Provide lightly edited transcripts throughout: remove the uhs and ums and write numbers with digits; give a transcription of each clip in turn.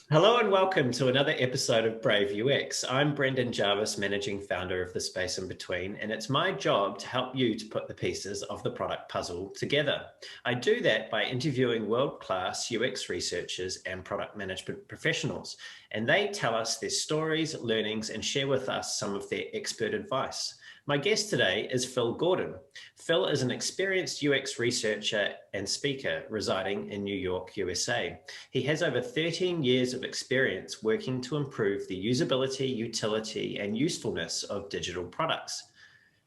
Hello and welcome to another episode of Brave UX. I'm Brendan Jarvis, managing founder of The Space in Between, and it's my job to help you to put the pieces of the product puzzle together. I do that by interviewing world-class UX researchers and product management professionals, and they tell us their stories, learnings, and share with us some of their expert advice. My guest today is Phil Gordon. Phil is an experienced UX researcher and speaker residing in New York, USA. He has over 13 years of experience working to improve the usability, utility, and usefulness of digital products.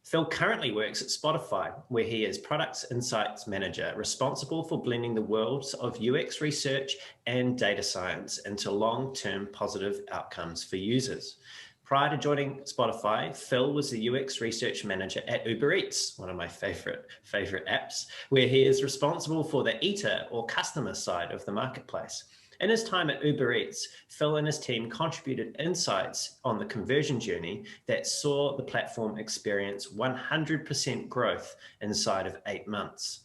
Phil currently works at Spotify, where he is Products Insights Manager, responsible for blending the worlds of UX research and data science into long-term positive outcomes for users. Prior to joining Spotify, Phil was the UX research manager at UberEats, one of my favorite apps, where he is responsible for the eater or customer side of the marketplace. In his time at UberEats, Phil and his team contributed insights on the conversion journey that saw the platform experience 100% growth inside of 8 months.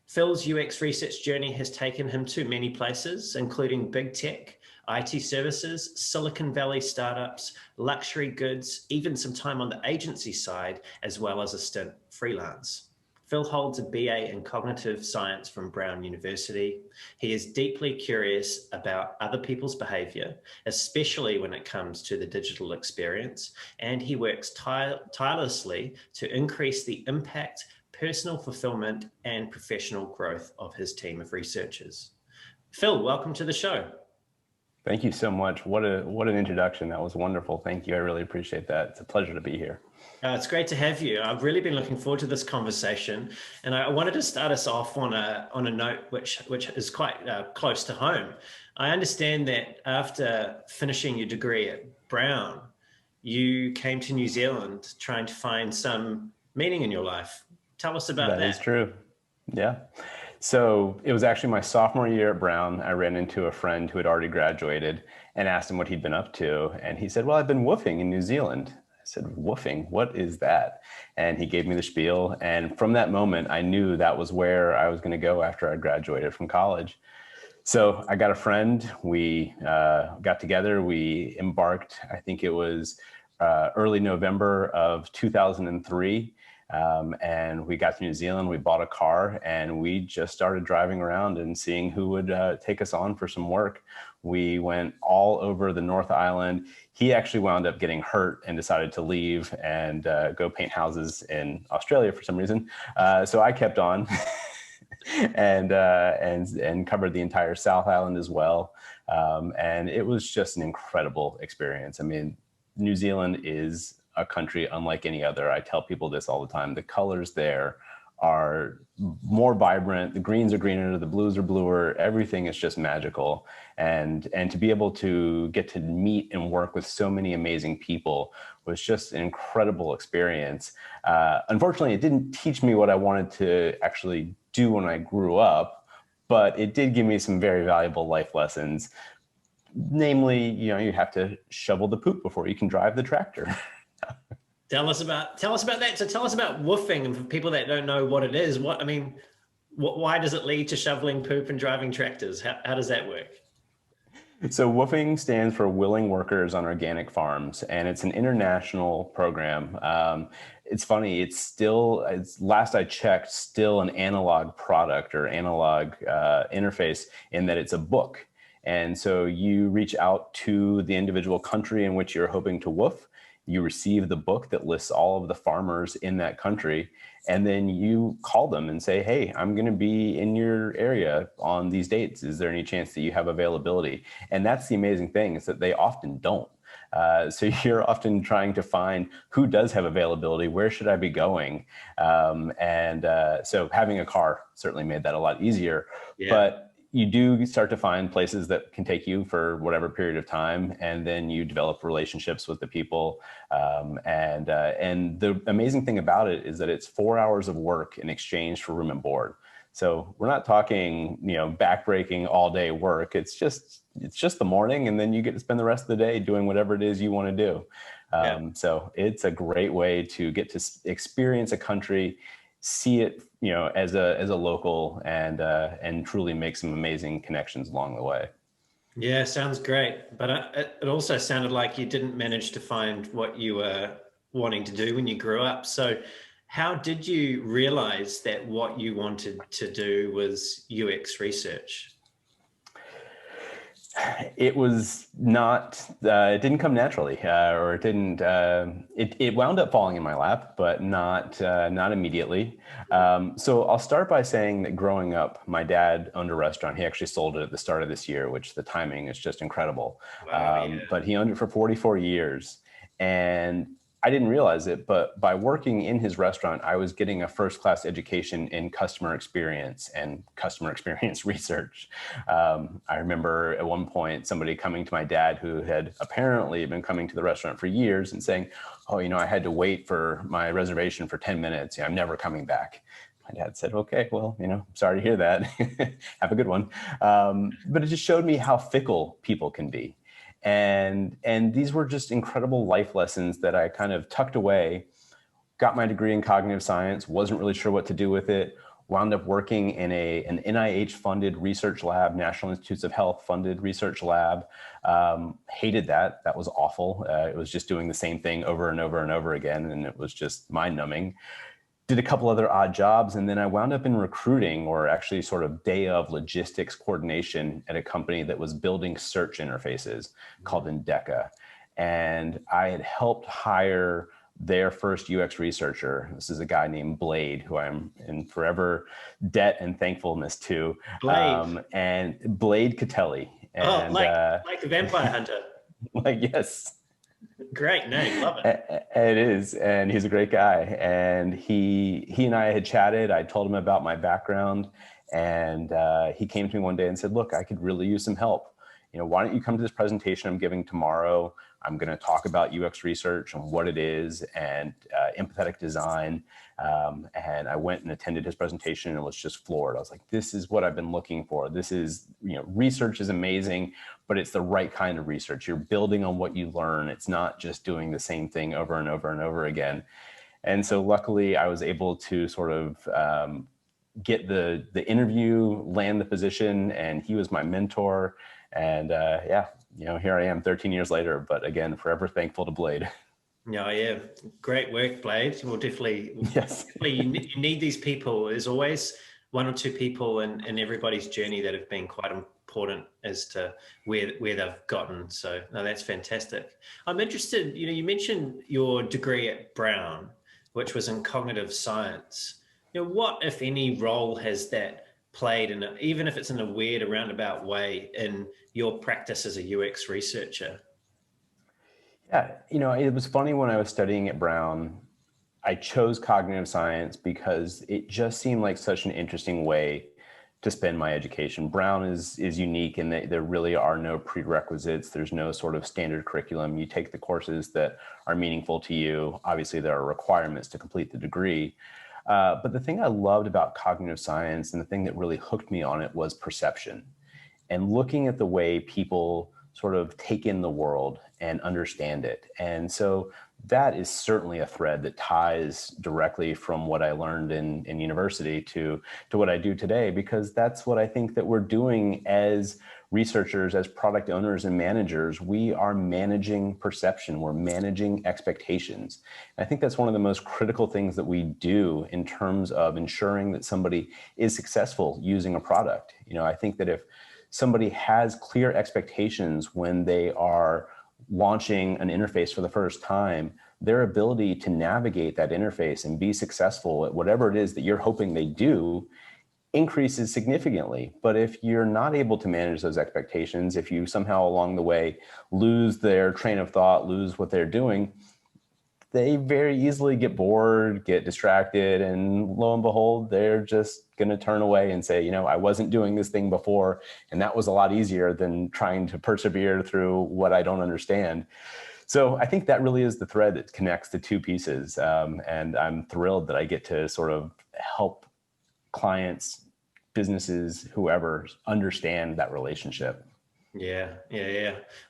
Phil's UX research journey has taken him to many places, including big tech, IT services, Silicon Valley startups, luxury goods, even some time on the agency side, as well as a stint freelance. Phil holds a BA in cognitive science from Brown University. He is deeply curious about other people's behavior, especially when it comes to the digital experience, and he works tirelessly to increase the impact, personal fulfillment, and professional growth of his team of researchers. Phil, welcome to the show. Thank you so much. What an introduction. That was wonderful. Thank you. I really appreciate that. It's a pleasure to be here. It's great to have you. I've really been looking forward to this conversation, and I wanted to start us off on a note which is quite close to home. I understand that after finishing your degree at Brown, you came to New Zealand trying to find some meaning in your life. Tell us about that. That is true. Yeah. So it was actually my sophomore year at Brown. I ran into a friend who had already graduated and asked him what he'd been up to. And he said, well, I've been woofing in New Zealand. I said, woofing? What is that? And he gave me the spiel. And from that moment, I knew that was where I was going to go after I graduated from college. So I got a friend. We got together. We embarked, I think it was early November of 2003. And we got to New Zealand, we bought a car, and we just started driving around and seeing who would take us on for some work. We went all over the North Island. He actually wound up getting hurt and decided to leave and go paint houses in Australia for some reason. So I kept on and covered the entire South Island as well. And it was just an incredible experience. I mean, New Zealand is a country unlike any other. I tell people this all the time. The colors there are more vibrant. The greens are greener, the blues are bluer. Everything is just magical. And to be able to get to meet and work with so many amazing people was just an incredible experience. Unfortunately, it didn't teach me what I wanted to actually do when I grew up, but it did give me some very valuable life lessons. Namely, you have to shovel the poop before you can drive the tractor. Tell us about that. So tell us about woofing, and for people that don't know what it is, why does it lead to shoveling poop and driving tractors? How does that work? So WWOOFing stands for Willing Workers on Organic Farms, and it's an international program. It's funny, it's last I checked, still an analog product or analog interface in that it's a book. And so you reach out to the individual country in which you're hoping to woof. You receive the book that lists all of the farmers in that country, and then you call them and say, hey, I'm going to be in your area on these dates. Is there any chance that you have availability? And that's the amazing thing, is that they often don't. So you're often trying to find who does have availability, where should I be going? So having a car certainly made that a lot easier. Yeah. But you do start to find places that can take you for whatever period of time, and then you develop relationships with the people. And the amazing thing about it is that it's 4 hours of work in exchange for room and board. So we're not talking, backbreaking all day work. It's just the morning, and then you get to spend the rest of the day doing whatever it is you want to do. So it's a great way to get to experience a country, see it, as a local, and truly make some amazing connections along the way. Yeah, sounds great. But it also sounded like you didn't manage to find what you were wanting to do when you grew up. So, how did you realize that what you wanted to do was UX research? It was not, it didn't come naturally, or it didn't, it wound up falling in my lap, but not immediately. So I'll start by saying that growing up, my dad owned a restaurant. He actually sold it at the start of this year, which the timing is just incredible. Wow, yeah. But he owned it for 44 years. And I didn't realize it, but by working in his restaurant, I was getting a first-class education in customer experience and customer experience research. I remember at one point somebody coming to my dad who had apparently been coming to the restaurant for years and saying, "Oh, I had to wait for my reservation for 10 minutes. I'm never coming back." My dad said, "Okay, well, sorry to hear that. Have a good one." But it just showed me how fickle people can be. And these were just incredible life lessons that I kind of tucked away. Got my degree in cognitive science, wasn't really sure what to do with it, wound up working in an NIH funded research lab, National Institutes of Health funded research lab. Hated that. That was awful. It was just doing the same thing over and over and over again, and it was just mind numbing. Did a couple other odd jobs, and then I wound up in recruiting, or actually sort of day of logistics coordination at a company that was building search interfaces called Endeca. And I had helped hire their first UX researcher. This is a guy named Blade, who I'm in forever debt and thankfulness to. Blade. And Blade Catelli. Oh, And like a vampire hunter. like, yes. Great name, love it. It is, and he's a great guy. And he and I had chatted. I told him about my background, and he came to me one day and said, "Look, I could really use some help. Why don't you come to this presentation I'm giving tomorrow? I'm going to talk about UX research and what it is, and empathetic design." And I went and attended his presentation and was just floored. I was like, "This is what I've been looking for. This is, research is amazing, but it's the right kind of research. You're building on what you learn. It's not just doing the same thing over and over and over again." And so luckily I was able to sort of get the interview, land the position, and he was my mentor. And here I am 13 years later, but again, forever thankful to Blade. No, yeah, great work, Blade. Well, definitely, Yes. definitely you need these people. There's always one or two people in everybody's journey that have been quite important as to where they've gotten. So, no, that's fantastic. I'm interested, you mentioned your degree at Brown, which was in cognitive science. What, if any, role has that played in it, even if it's in a weird, roundabout way, in your practice as a UX researcher? Yeah, it was funny when I was studying at Brown, I chose cognitive science because it just seemed like such an interesting way to spend my education. Brown is unique in that there really are no prerequisites. There's no sort of standard curriculum. You take the courses that are meaningful to you. Obviously, there are requirements to complete the degree. But the thing I loved about cognitive science, and the thing that really hooked me on it, was perception and looking at the way people sort of take in the world and understand it. And so that is certainly a thread that ties directly from what I learned in university to what I do today, because that's what I think that we're doing as researchers, as product owners and managers. We are managing perception. We're managing expectations. And I think that's one of the most critical things that we do in terms of ensuring that somebody is successful using a product. I think that if somebody has clear expectations when they are launching an interface for the first time, their ability to navigate that interface and be successful at whatever it is that you're hoping they do increases significantly. But if you're not able to manage those expectations, if you somehow along the way lose their train of thought, lose what they're doing, they very easily get bored, get distracted, and lo and behold, they're just going to turn away and say, I wasn't doing this thing before, and that was a lot easier than trying to persevere through what I don't understand. So I think that really is the thread that connects the two pieces. And I'm thrilled that I get to sort of help clients, businesses, whoever, understand that relationship. Yeah.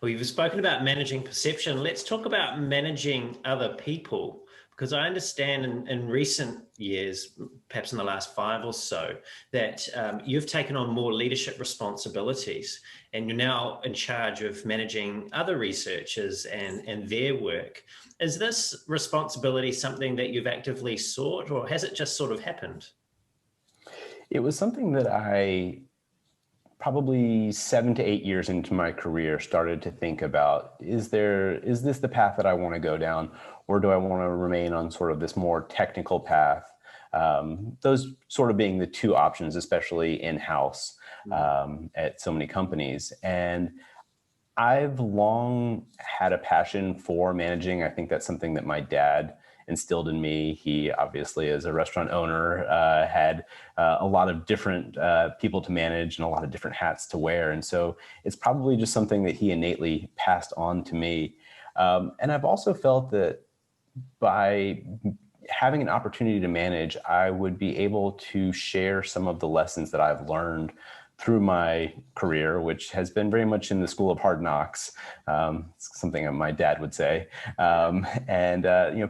Well, you've spoken about managing perception. Let's talk about managing other people, Because I understand in recent years, perhaps in the last 5 or so, that you've taken on more leadership responsibilities and you're now in charge of managing other researchers and their work. Is this responsibility something that you've actively sought, or has it just sort of happened? It was something that I probably 7 to 8 years into my career started to think about, is this the path that I want to go down, or do I want to remain on sort of this more technical path? Those sort of being the two options, especially in-house at so many companies. And I've long had a passion for managing. I think that's something that my dad instilled in me. He obviously, as a restaurant owner, had a lot of different people to manage and a lot of different hats to wear. And so it's probably just something that he innately passed on to me. And I've also felt that by having an opportunity to manage, I would be able to share some of the lessons that I've learned through my career, which has been very much in the school of hard knocks, something that my dad would say, and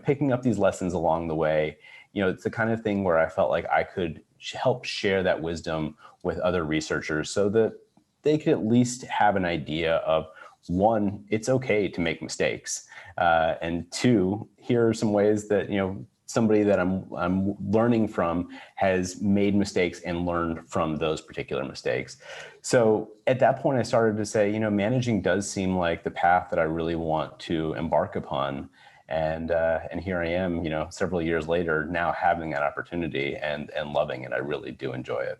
picking up these lessons along the way. It's the kind of thing where I felt like I could help share that wisdom with other researchers so that they could at least have an idea of, one, it's okay to make mistakes, and two, here are some ways that somebody that I'm learning from has made mistakes and learned from those particular mistakes. So at that point, I started to say, managing does seem like the path that I really want to embark upon. And here I am, several years later, now having that opportunity and loving it. I really do enjoy it.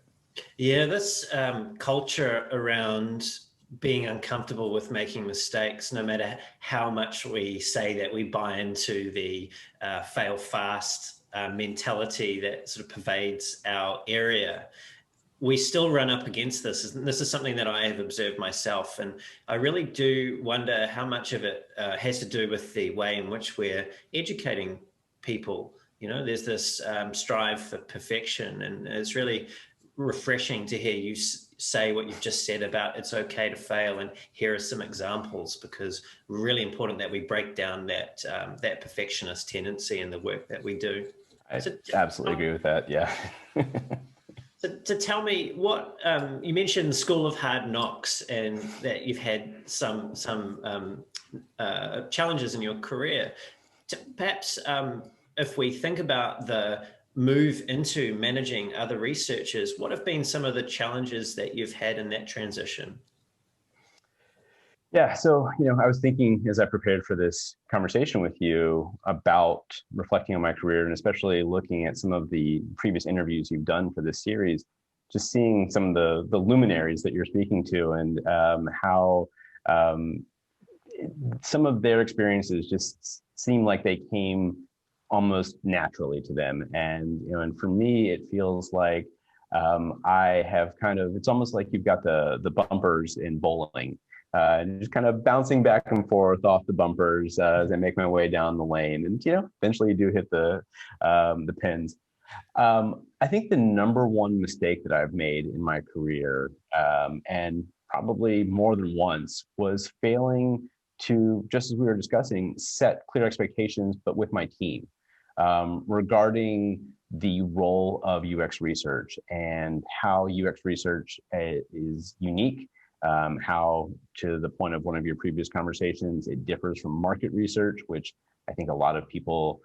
Yeah, this culture around being uncomfortable with making mistakes, no matter how much we say that we buy into the fail fast mentality that sort of pervades our area, we still run up against this. And this is something that I have observed myself. And I really do wonder how much of it has to do with the way in which we're educating people. There's this strive for perfection, and it's really refreshing to hear you say what you've just said about it's okay to fail, and here are some examples, because really important that we break down that perfectionist tendency in the work that we do. I absolutely agree with that. Yeah. So tell me what you mentioned, the School of Hard Knocks, and that you've had some challenges in your career. Perhaps if we think about the move into managing other researchers, what have been some of the challenges that you've had in that transition? Yeah, so I was thinking as I prepared for this conversation with you about reflecting on my career, and especially looking at some of the previous interviews you've done for this series, just seeing some of the luminaries that you're speaking to, and how some of their experiences just seem like they came almost naturally to them. And for me, it feels like I have it's almost like you've got the bumpers in bowling, and just kind of bouncing back and forth off the bumpers as I make my way down the lane. And, eventually you do hit the pins. I think the number one mistake that I've made in my career, and probably more than once, was failing to, just as we were discussing, set clear expectations, but with my team, regarding the role of UX research and how UX research is unique, how, to the point of one of your previous conversations, it differs from market research, which I think a lot of people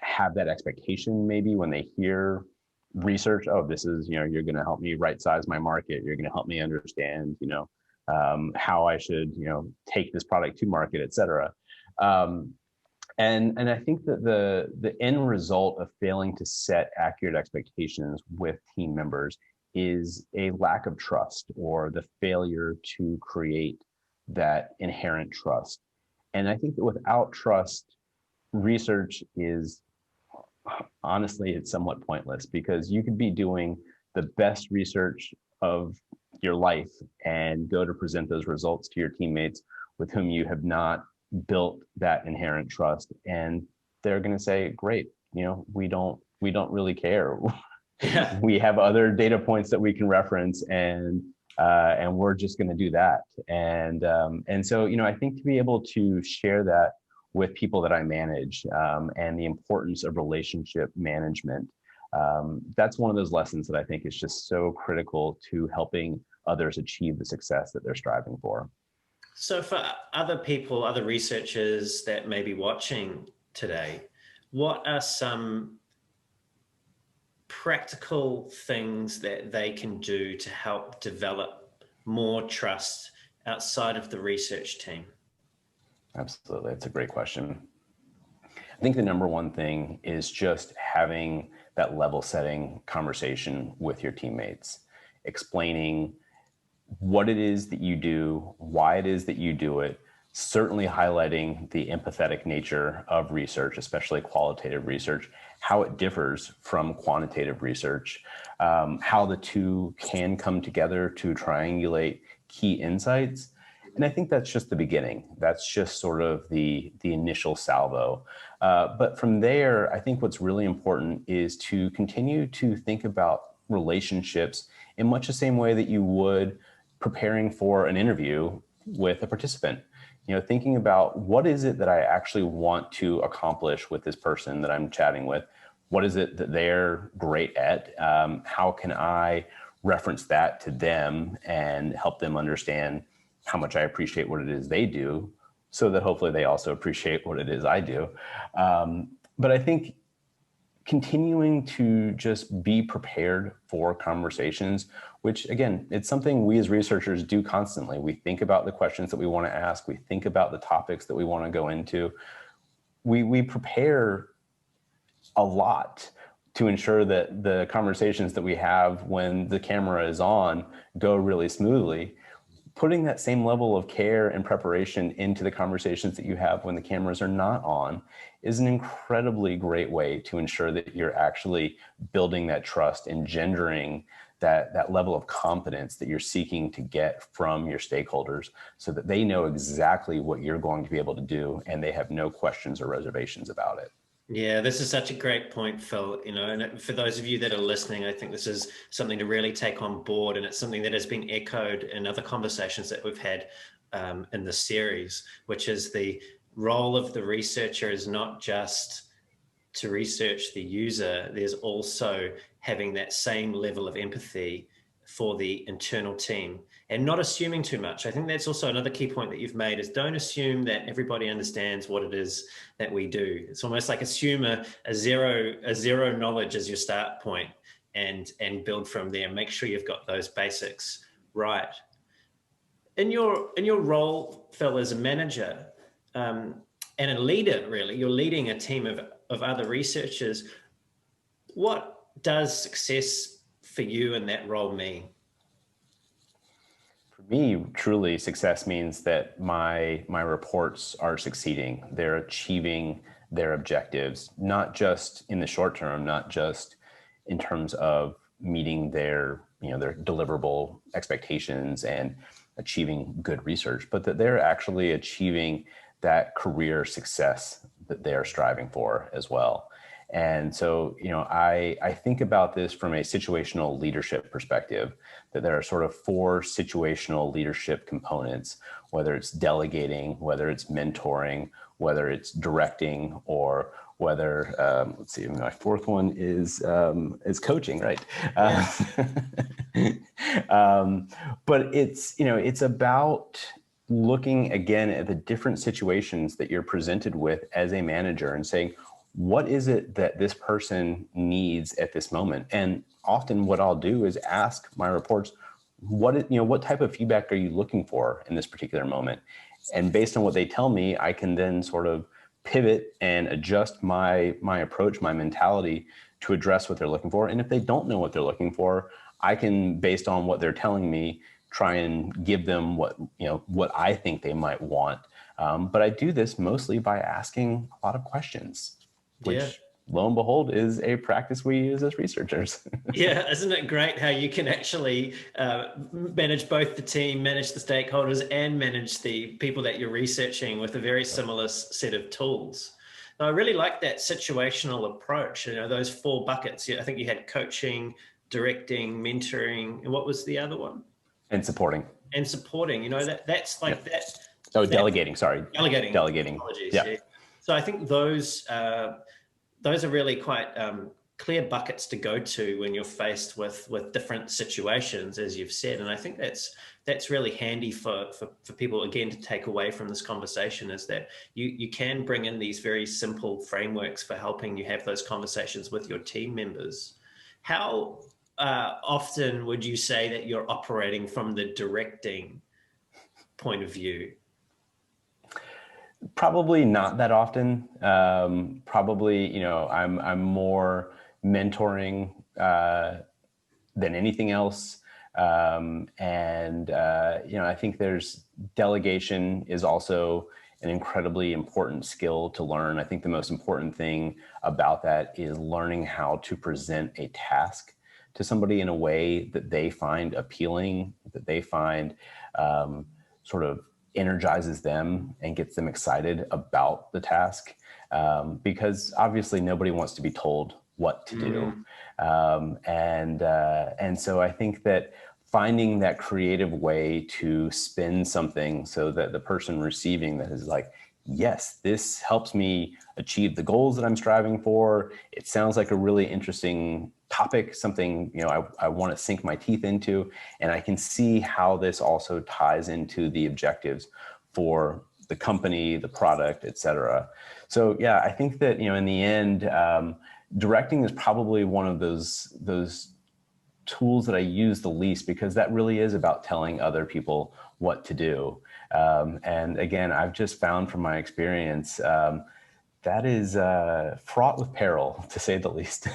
have that expectation maybe when they hear research. Oh, this is, you're going to help me right size my market. You're going to help me understand, how I should, take this product to market, et cetera. And I think that the end result of failing to set accurate expectations with team members is a lack of trust, or the failure to create that inherent trust. And I think that without trust, research is, honestly, it's somewhat pointless, because you could be doing the best research of your life and go to present those results to your teammates with whom you have not built that inherent trust, and they're going to say, great, we don't really care. Yeah. We have other data points that we can reference, and we're just going to do that. And so, I think to be able to share that with people that I manage, and the importance of relationship management. That's one of those lessons that I think is just so critical to helping others achieve the success that they're striving for. So for other people, other researchers that may be watching today, what are some practical things that they can do to help develop more trust outside of the research team? Absolutely. That's a great question. I think the number one thing is just having that level setting conversation with your teammates, explaining what it is that you do, why it is that you do it, certainly highlighting the empathetic nature of research, especially qualitative research, how it differs from quantitative research, how the two can come together to triangulate key insights. And I think that's just the beginning. That's just sort of the initial salvo. But from there, I think what's really important is to continue to think about relationships in much the same way that you would preparing for an interview with a participant. Thinking about what is it that I actually want to accomplish with this person that I'm chatting with? What is it that they're great at? How can I reference that to them and help them understand how much I appreciate what it is they do, so that hopefully they also appreciate what it is I do. But I think continuing to just be prepared for conversations, which again, it's something we as researchers do constantly. We think about the questions that we want to ask. We think about the topics that we want to go into. We prepare a lot to ensure that the conversations that we have when the camera is on go really smoothly. Putting that same level of care and preparation into the conversations that you have when the cameras are not on is an incredibly great way to ensure that you're actually building that trust, engendering that level of confidence that you're seeking to get from your stakeholders, so that they know exactly what you're going to be able to do and they have no questions or reservations about it. Yeah, this is such a great point, Phil. And for those of you that are listening, I think this is something to really take on board, and it's something that has been echoed in other conversations that we've had in the series, which is the role of the researcher is not just to research the user. There's also having that same level of empathy for the internal team and not assuming too much. I think that's also another key point that you've made, is don't assume that everybody understands what it is that we do. It's almost like assume a zero knowledge as your start point and build from there. Make sure you've got those basics right. In your role, Phil, as a manager and a leader, really, you're leading a team of other researchers. What does success for you in that role mean? For me, truly, success means that my reports are succeeding. They're achieving their objectives, not just in the short term, not just in terms of meeting their deliverable expectations and achieving good research, but that they're actually achieving that career success that they're striving for as well. And so, I think about this from a situational leadership perspective, that there are sort of 4 situational leadership components, whether it's delegating, whether it's mentoring, whether it's directing, or whether, let's see, my 4th one is coaching, right? Yeah. But it's about looking again at the different situations that you're presented with as a manager and saying, what is it that this person needs at this moment? And often what I'll do is ask my reports, what type of feedback are you looking for in this particular moment? And based on what they tell me, I can then sort of pivot and adjust my approach, my mentality to address what they're looking for. And if they don't know what they're looking for, I can, based on what they're telling me, try and give them what I think they might want. But I do this mostly by asking a lot of questions, which lo and behold is a practice we use as researchers. Yeah, isn't it great how you can actually manage both the team, manage the stakeholders, and manage the people that you're researching with a very similar set of tools? I really like that situational approach. Those 4 buckets. I think you had coaching, directing, mentoring, and what was the other one? And supporting. And supporting. That's like that. Oh, delegating. Sorry. Delegating. Delegating. Apologies. Yeah. So I think those are really quite clear buckets to go to when you're faced with different situations, as you've said. And I think that's really handy for people, again, to take away from this conversation, is that you can bring in these very simple frameworks for helping you have those conversations with your team members. How often would you say that you're operating from the directing point of view? Probably not that often. Probably, I'm more mentoring than anything else. I think there's delegation is also an incredibly important skill to learn. I think the most important thing about that is learning how to present a task to somebody in a way that they find appealing, that they find sort of energizes them and gets them excited about the task. Because obviously nobody wants to be told what to do. And so I think that finding that creative way to spin something so that the person receiving that is like, yes, this helps me achieve the goals that I'm striving for. It sounds like a really interesting topic, something, I want to sink my teeth into, and I can see how this also ties into the objectives for the company, the product, et cetera. So yeah, I think that, in the end, directing is probably one of those tools that I use the least, because that really is about telling other people what to do. And again, I've just found from my experience, that is fraught with peril, to say the least.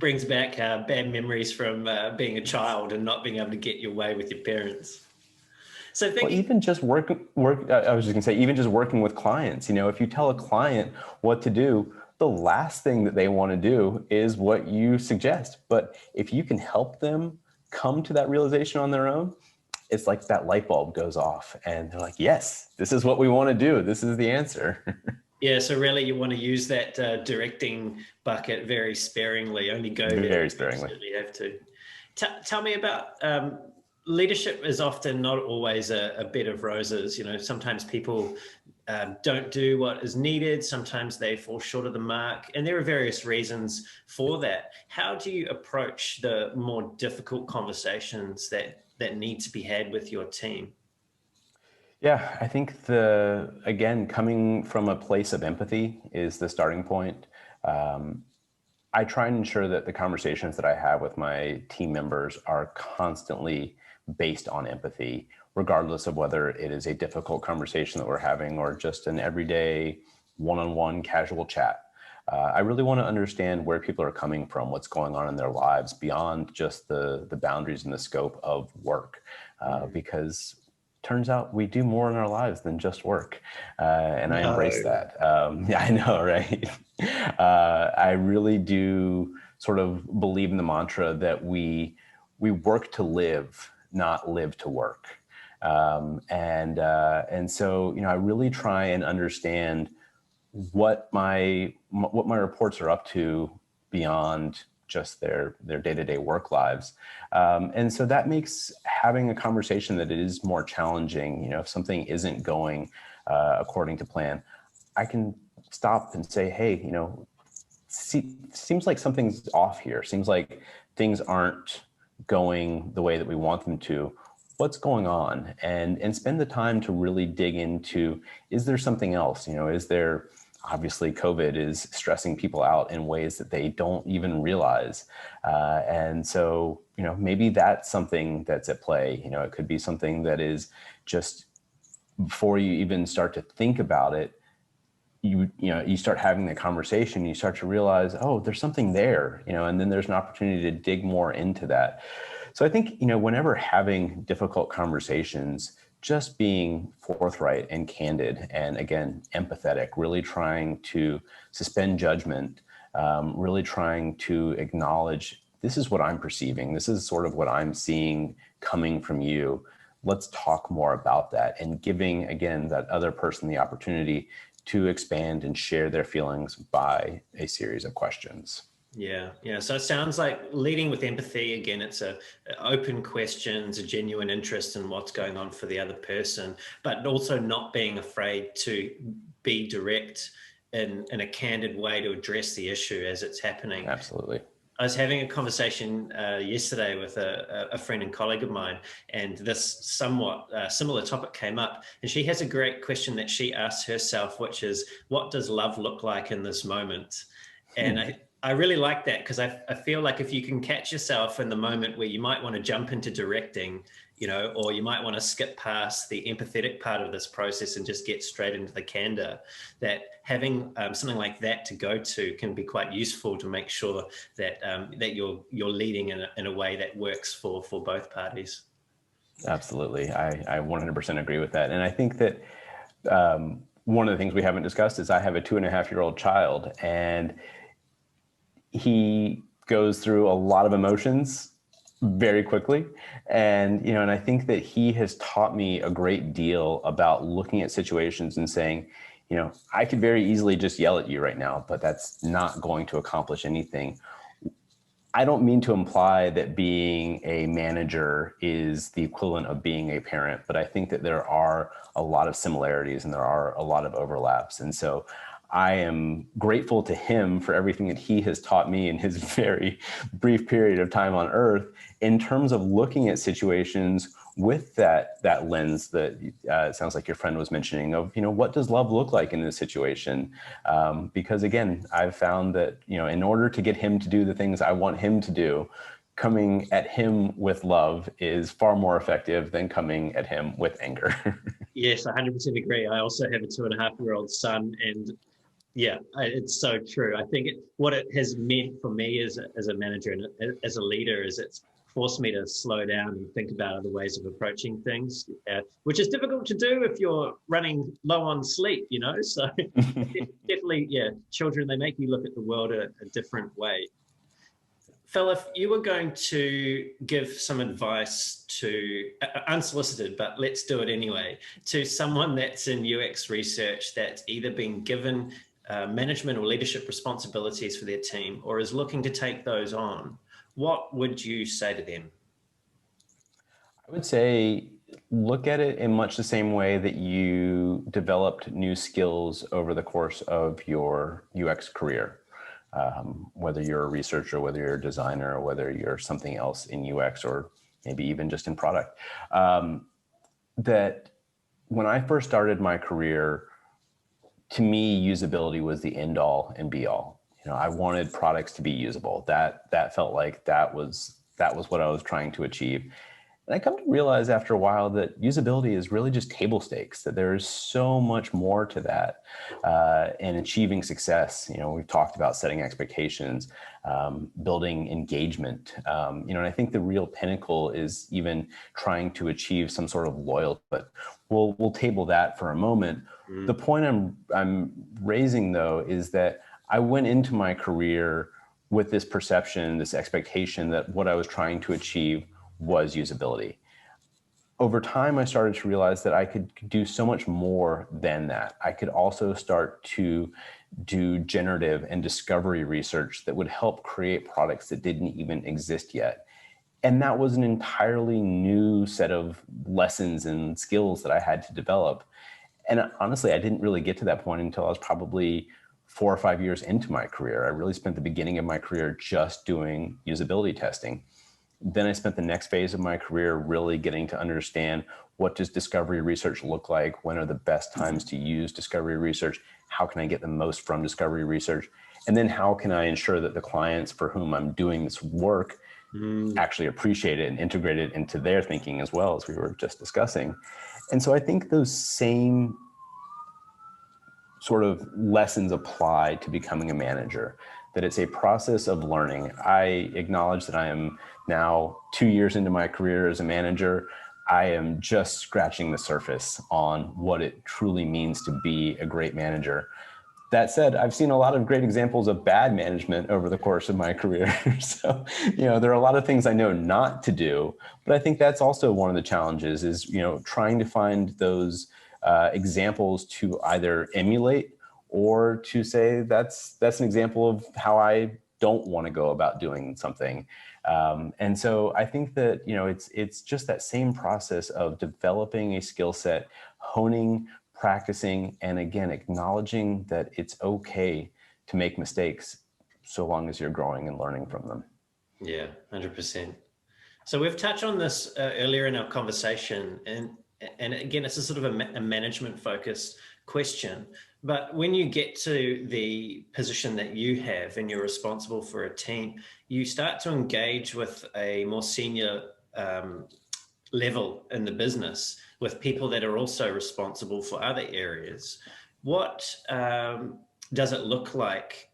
Brings back bad memories from being a child and not being able to get your way with your parents. So even just work. I was just gonna say, even just working with clients, if you tell a client what to do, the last thing that they want to do is what you suggest. But if you can help them come to that realization on their own, it's like that light bulb goes off and they're like, yes, this is what we want to do. This is the answer. Yeah, so really you want to use that directing bucket very sparingly, only go there very sparingly. You have to. Tell me about leadership is often not always a bed of roses. Sometimes people don't do what is needed. Sometimes they fall short of the mark, and there are various reasons for that. How do you approach the more difficult conversations that need to be had with your team? Yeah, I think again, coming from a place of empathy is the starting point. I try and ensure that the conversations that I have with my team members are constantly based on empathy, regardless of whether it is a difficult conversation that we're having or just an everyday one-on-one casual chat. I really want to understand where people are coming from, what's going on in their lives beyond just the boundaries and the scope of work, because turns out we do more in our lives than just work. And I embrace that. Yeah, I know, right? I really do sort of believe in the mantra that we work to live, not live to work. And so, I really try and understand what my reports are up to beyond just their day-to-day work lives. And so that makes having a conversation that is more challenging. If something isn't going according to plan, I can stop and say, hey, seems like something's off here. Seems like things aren't going the way that we want them to. What's going on? And spend the time to really dig into, is there something else? Is there, obviously COVID is stressing people out in ways that they don't even realize. And so, maybe that's something that's at play. It could be something that is just, before you even start to think about it, you start having the conversation, you start to realize, oh, there's something there, and then there's an opportunity to dig more into that. So I think, whenever having difficult conversations, just being forthright and candid, and again, empathetic, really trying to suspend judgment, really trying to acknowledge, this is what I'm perceiving. This is sort of what I'm seeing coming from you. Let's talk more about that, and giving, again, that other person the opportunity to expand and share their feelings by a series of questions. Yeah. So it sounds like leading with empathy. Again, it's a open questions, a genuine interest in what's going on for the other person, but also not being afraid to be direct in a candid way to address the issue as it's happening. Absolutely. I was having a conversation yesterday with a friend and colleague of mine, and this somewhat similar topic came up. And she has a great question that she asks herself, which is, what does love look like in this moment? And I really like that, because I feel like if you can catch yourself in the moment where you might want to jump into directing, or you might want to skip past the empathetic part of this process and just get straight into the candor, that having something like that to go to can be quite useful to make sure that that you're leading in a way that works for both parties. Absolutely. I 100% agree with that. And I think that one of the things we haven't discussed is I have a 2.5-year-old child, and he goes through a lot of emotions very quickly. And, and I think that he has taught me a great deal about looking at situations and saying, I could very easily just yell at you right now, but that's not going to accomplish anything. I don't mean to imply that being a manager is the equivalent of being a parent, but I think that there are a lot of similarities and there are a lot of overlaps. And so I am grateful to him for everything that he has taught me in his very brief period of time on Earth in terms of looking at situations with that lens that it sounds like your friend was mentioning of, what does love look like in this situation? Because again, I've found that, in order to get him to do the things I want him to do, coming at him with love is far more effective than coming at him with anger. Yes, I 100% agree. I also have a 2.5-year-old son, and yeah, it's so true. I think what it has meant for me as a manager and as a leader is it's forced me to slow down and think about other ways of approaching things, which is difficult to do if you're running low on sleep, So definitely, yeah, children, they make you look at the world a different way. Phil, if you were going to give some advice to, unsolicited, but let's do it anyway, to someone that's in UX research that's either been given management or leadership responsibilities for their team or is looking to take those on, what would you say to them? I would say look at it in much the same way that you developed new skills over the course of your UX career. Whether you're a researcher, whether you're a designer, or whether you're something else in UX or maybe even just in product. That when I first started my career, to me, usability was the end all and be all. I wanted products to be usable. That felt like that was what I was trying to achieve. And I come to realize after a while that usability is really just table stakes, that there's so much more to that in achieving success. We've talked about setting expectations, building engagement. And I think the real pinnacle is even trying to achieve some sort of loyalty, but we'll table that for a moment. The point I'm raising though is that I went into my career with this perception, this expectation that what I was trying to achieve was usability. Over time, I started to realize that I could do so much more than that. I could also start to do generative and discovery research that would help create products that didn't even exist yet. And that was an entirely new set of lessons and skills that I had to develop. And honestly, I didn't really get to that point until I was probably 4 or 5 years into my career. I really spent the beginning of my career just doing usability testing. Then I spent the next phase of my career really getting to understand, what does discovery research look like? When are the best times to use discovery research? How can I get the most from discovery research? And then how can I ensure that the clients for whom I'm doing this work actually appreciate it and integrate it into their thinking as well, as we were just discussing. And so I think those same sort of lessons apply to becoming a manager, that it's a process of learning. I acknowledge that I am now 2 years into my career as a manager. I am just scratching the surface on what it truly means to be a great manager. That said, I've seen a lot of great examples of bad management over the course of my career. So, there are a lot of things I know not to do, but I think that's also one of the challenges is, trying to find those examples to either emulate or to say that's an example of how I don't want to go about doing something. And so I think that, it's just that same process of developing a skill set, honing, practicing, and again, acknowledging that it's okay to make mistakes so long as you're growing and learning from them. Yeah, 100%. So we've touched on this earlier in our conversation, and again, it's a sort of a management focused question. But when you get to the position that you have and you're responsible for a team, you start to engage with a more senior level in the business with people that are also responsible for other areas. What does it look like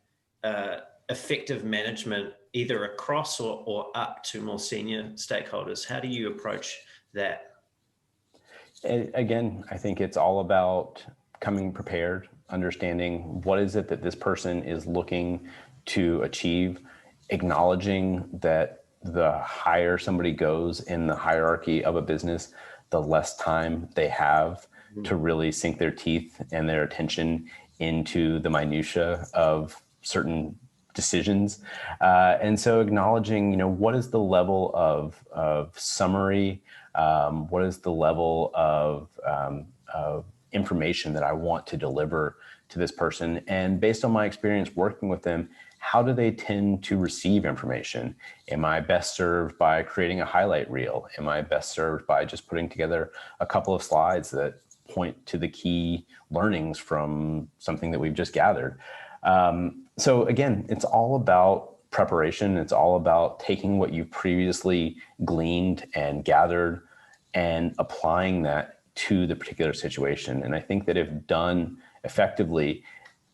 effective management either across or up to more senior stakeholders? How do you approach that? Again, I think it's all about coming prepared, understanding what is it that this person is looking to achieve, acknowledging that the higher somebody goes in the hierarchy of a business, the less time they have to really sink their teeth and their attention into the minutia of certain decisions. And so acknowledging, what is the level of summary, what is the level of information that I want to deliver to this person? And based on my experience working with them, how do they tend to receive information? Am I best served by creating a highlight reel? Am I best served by just putting together a couple of slides that point to the key learnings from something that we've just gathered? So again, it's all about preparation. It's all about taking what you've previously gleaned and gathered and applying that to the particular situation. And I think that if done effectively,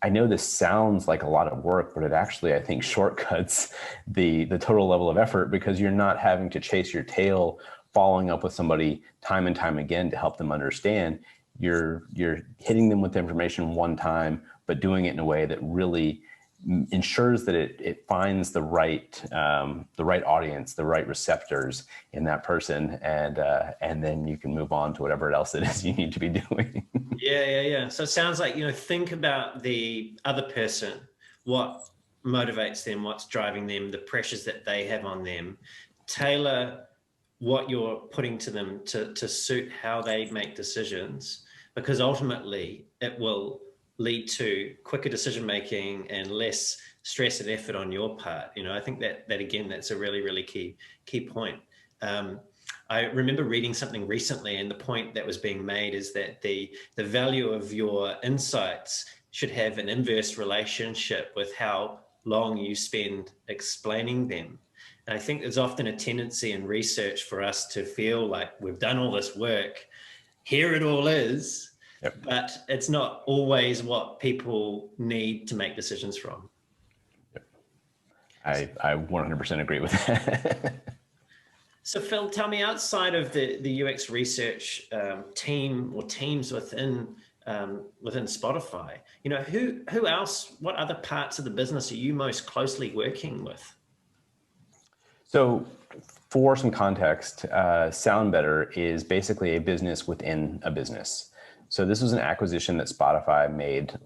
I know this sounds like a lot of work, but it actually, I think, shortcuts the total level of effort, because you're not having to chase your tail, following up with somebody time and time again to help them understand. You're hitting them with information one time, but doing it in a way that really ensures that it finds the right audience, the right receptors in that person, and then you can move on to whatever else it is you need to be doing. Yeah. So it sounds like, think about the other person, what motivates them, what's driving them, the pressures that they have on them. Tailor what you're putting to them to suit how they make decisions, because ultimately it will lead to quicker decision making and less stress and effort on your part. I think that again, that's a really, really key point. I remember reading something recently, and the point that was being made is that the value of your insights should have an inverse relationship with how long you spend explaining them. And I think there's often a tendency in research for us to feel like we've done all this work, here it all is, yep. But it's not always what people need to make decisions from. Yep. I 100% agree with that. So Phil, tell me, outside of the UX research team or teams within Spotify, who else, what other parts of the business are you most closely working with? So for some context, SoundBetter is basically a business within a business. So this was an acquisition that Spotify made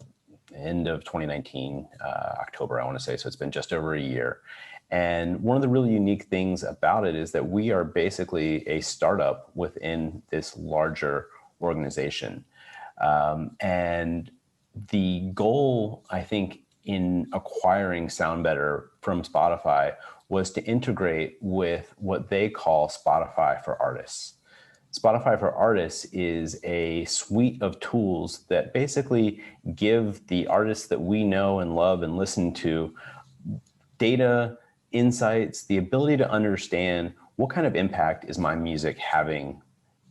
end of 2019, October, I want to say. So it's been just over a year. And one of the really unique things about it is that we are basically a startup within this larger organization. And the goal, I think, in acquiring SoundBetter from Spotify was to integrate with what they call Spotify for Artists. Spotify for Artists is a suite of tools that basically give the artists that we know and love and listen to data, insights, the ability to understand what kind of impact is my music having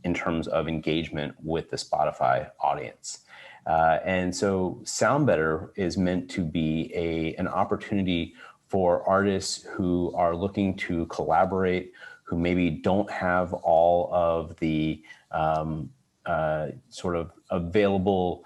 in terms of engagement with the Spotify audience. And so SoundBetter is meant to be an opportunity for artists who are looking to collaborate, who maybe don't have all of the sort of available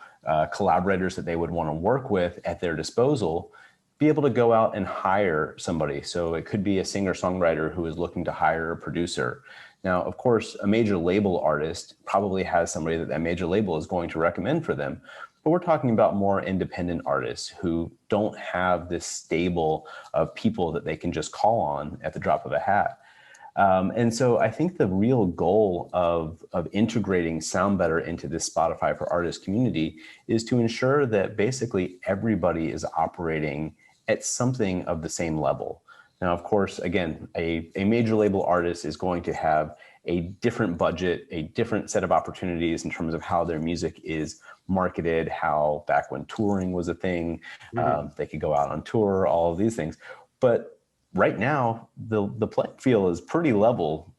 collaborators that they would want to work with at their disposal, be able to go out and hire somebody. So it could be a singer-songwriter who is looking to hire a producer Now, of course, a major label artist probably has somebody that that major label is going to recommend for them. But we're talking about more independent artists who don't have this stable of people that they can just call on at the drop of a hat. And so I think the real goal of integrating SoundBetter into this Spotify for Artists community is to ensure that basically everybody is operating at something of the same level. Now, of course, again, a major label artist is going to have a different budget, a different set of opportunities in terms of how their music is marketed, how back when touring was a thing, they could go out on tour, all of these things. But right now, the playing field is pretty level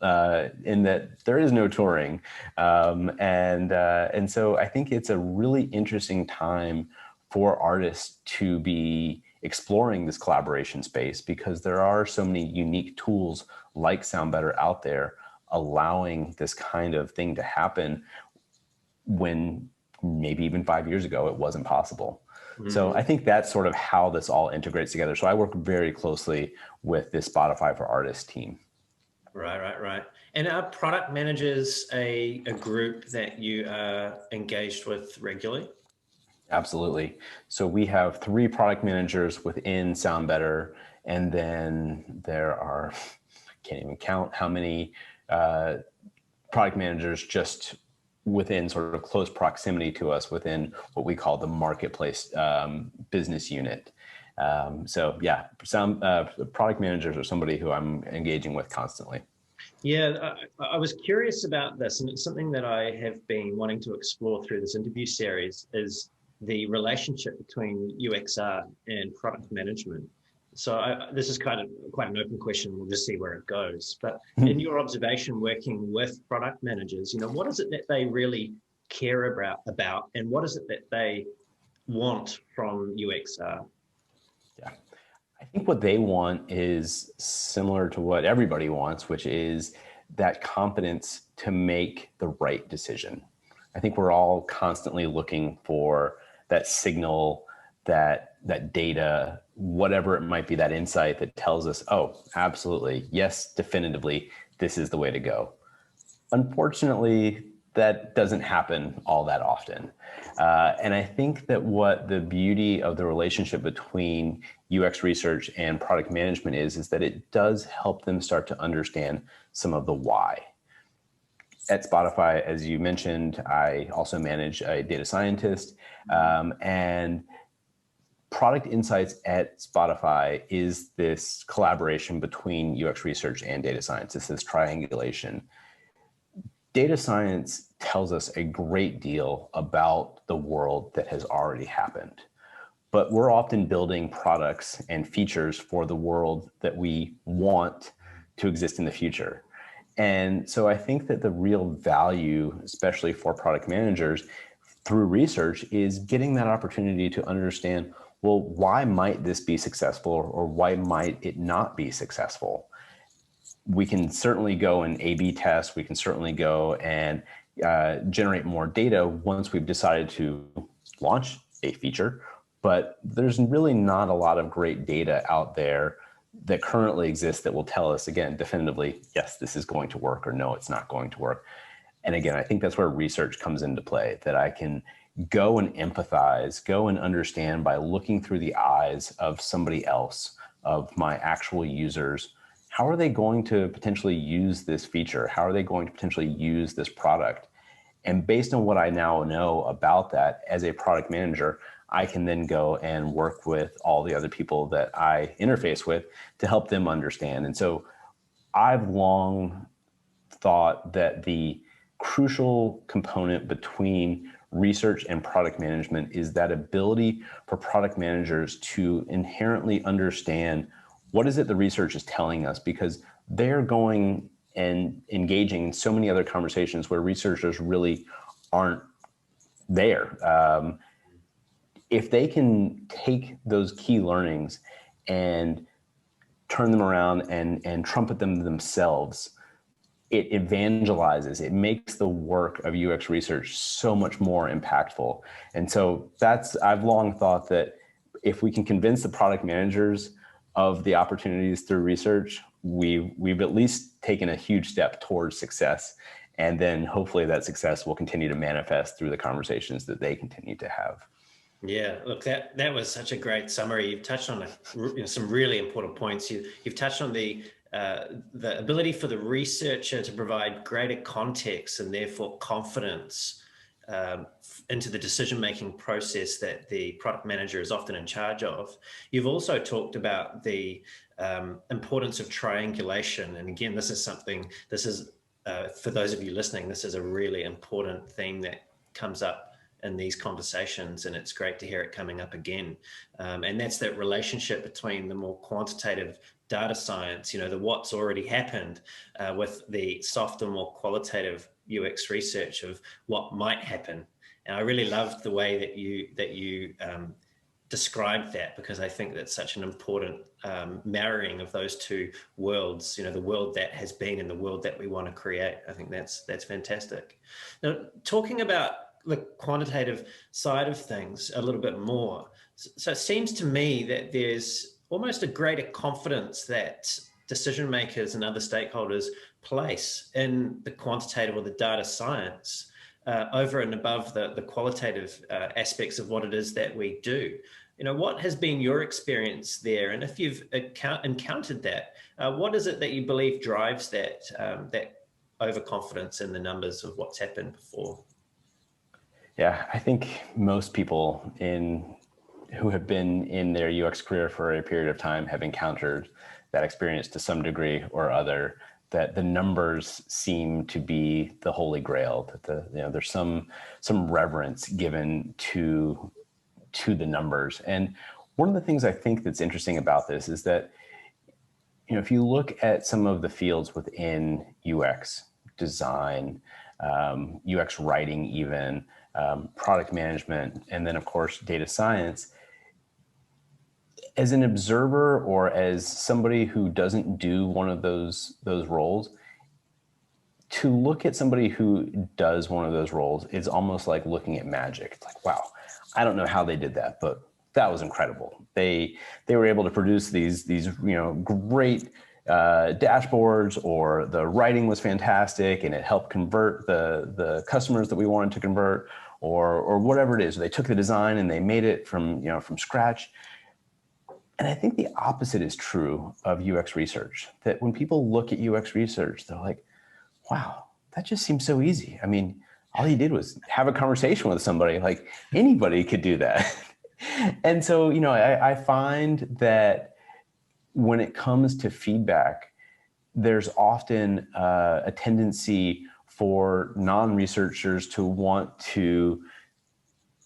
in that there is no touring. And so I think it's a really interesting time for artists to be exploring this collaboration space, because there are so many unique tools like SoundBetter out there allowing this kind of thing to happen when maybe even 5 years ago it wasn't possible. So I think that's sort of how this all integrates together. So I work very closely with this Spotify for Artists team. Right. And are product managers a group that you are engaged with regularly? Absolutely. So we have 3 product managers within SoundBetter, and then there are, can't even count how many product managers just within sort of close proximity to us within what we call the marketplace business unit. So yeah, some product managers are somebody who I'm engaging with constantly. Yeah, I was curious about this, and it's something that I have been wanting to explore through this interview series, is the relationship between UXR and product management. So this is kind of quite an open question. We'll just see where it goes. But in your observation, working with product managers, what is it that they really care about, and what is it that they want from UXR? Yeah, I think what they want is similar to what everybody wants, which is that confidence to make the right decision. I think we're all constantly looking for that signal, that data, whatever it might be, that insight that tells us, oh, absolutely, yes, definitively, this is the way to go. Unfortunately, that doesn't happen all that often. And I think that what the beauty of the relationship between UX research and product management is that it does help them start to understand some of the why. At Spotify, as you mentioned, I also manage a data scientist, and product insights at Spotify is this collaboration between UX research and data science. It's this triangulation. Data science tells us a great deal about the world that has already happened, but we're often building products and features for the world that we want to exist in the future. And so I think that the real value, especially for product managers through research, is getting that opportunity to understand, well, why might this be successful, or why might it not be successful? We can certainly go and A/B test. We can certainly go and generate more data once we've decided to launch a feature, but there's really not a lot of great data out there that currently exists that will tell us, again, definitively, yes, this is going to work, or no, it's not going to work. And again, I think that's where research comes into play, that I can go and empathize, go and understand by looking through the eyes of somebody else, of my actual users. How are they going to potentially use this feature? How are they going to potentially use this product? And based on what I now know about that as a product manager, I can then go and work with all the other people that I interface with to help them understand. And so I've long thought that the crucial component between research and product management is that ability for product managers to inherently understand what is it the research is telling us, because they're going and engaging in so many other conversations where researchers really aren't there. If they can take those key learnings and turn them around and trumpet them themselves, it evangelizes, it makes the work of UX research so much more impactful. And so I've long thought that if we can convince the product managers of the opportunities through research, we've at least taken a huge step towards success. And then hopefully that success will continue to manifest through the conversations that they continue to have. Yeah, look, that was such a great summary. You've touched on some really important points. You've touched on the ability for the researcher to provide greater context and therefore confidence into the decision-making process that the product manager is often in charge of. You've also talked about the importance of triangulation. And again, this is for those of you listening, this is a really important theme that comes up in these conversations, and it's great to hear it coming up again. And that's that relationship between the more quantitative data science, the what's already happened, with the softer, more qualitative UX research of what might happen. And I really loved the way that you described that, because I think that's such an important marrying of those two worlds, the world that has been and the world that we want to create. I think that's fantastic. Now, talking about the quantitative side of things a little bit more. So it seems to me that there's almost a greater confidence that decision makers and other stakeholders place in the quantitative or the data science over and above the qualitative aspects of what it is that we do. What has been your experience there? And if you've encountered that, what is it that you believe drives that overconfidence in the numbers of what's happened before? Yeah, I think most people who have been in their UX career for a period of time have encountered that experience to some degree or other, that the numbers seem to be the holy grail, that there's some reverence given to the numbers. And one of the things I think that's interesting about this is that, if you look at some of the fields within UX design, UX writing, even product management, and then of course data science, as an observer or as somebody who doesn't do one of those roles, to look at somebody who does one of those roles is almost like looking at magic. It's like, wow, I don't know how they did that, but that was incredible. They were able to produce these great dashboards, or the writing was fantastic and it helped convert the customers that we wanted to convert, or whatever it is. They took the design and they made it from scratch. And I think the opposite is true of UX research, that when people look at UX research, they're like, wow, that just seems so easy. I mean, all you did was have a conversation with somebody. Like, anybody could do that. And so, I find that when it comes to feedback, there's often a tendency for non-researchers to want to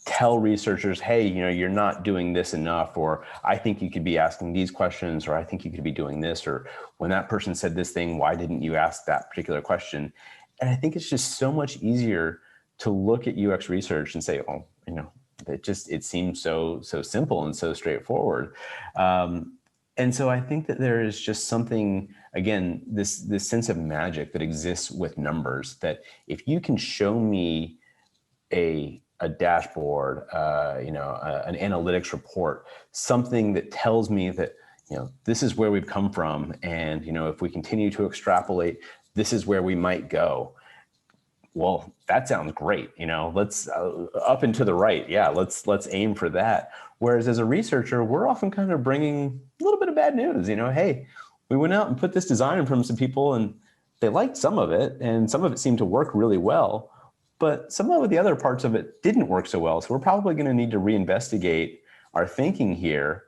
tell researchers, hey, you're not doing this enough, or I think you could be asking these questions, or I think you could be doing this, or when that person said this thing, why didn't you ask that particular question? And I think it's just so much easier to look at UX research and say, oh, it seems so simple and so straightforward. And so I think that there is just something, again, this sense of magic that exists with numbers, that if you can show me a dashboard, an analytics report, something that tells me that, this is where we've come from. And, if we continue to extrapolate, this is where we might go. Well, that sounds great. Let's up and to the right. Yeah, let's aim for that. Whereas as a researcher, we're often kind of bringing a little bit of bad news. Hey, we went out and put this design in front of some people and they liked some of it, and some of it seemed to work really well, but some of the other parts of it didn't work so well. So we're probably going to need to reinvestigate our thinking here.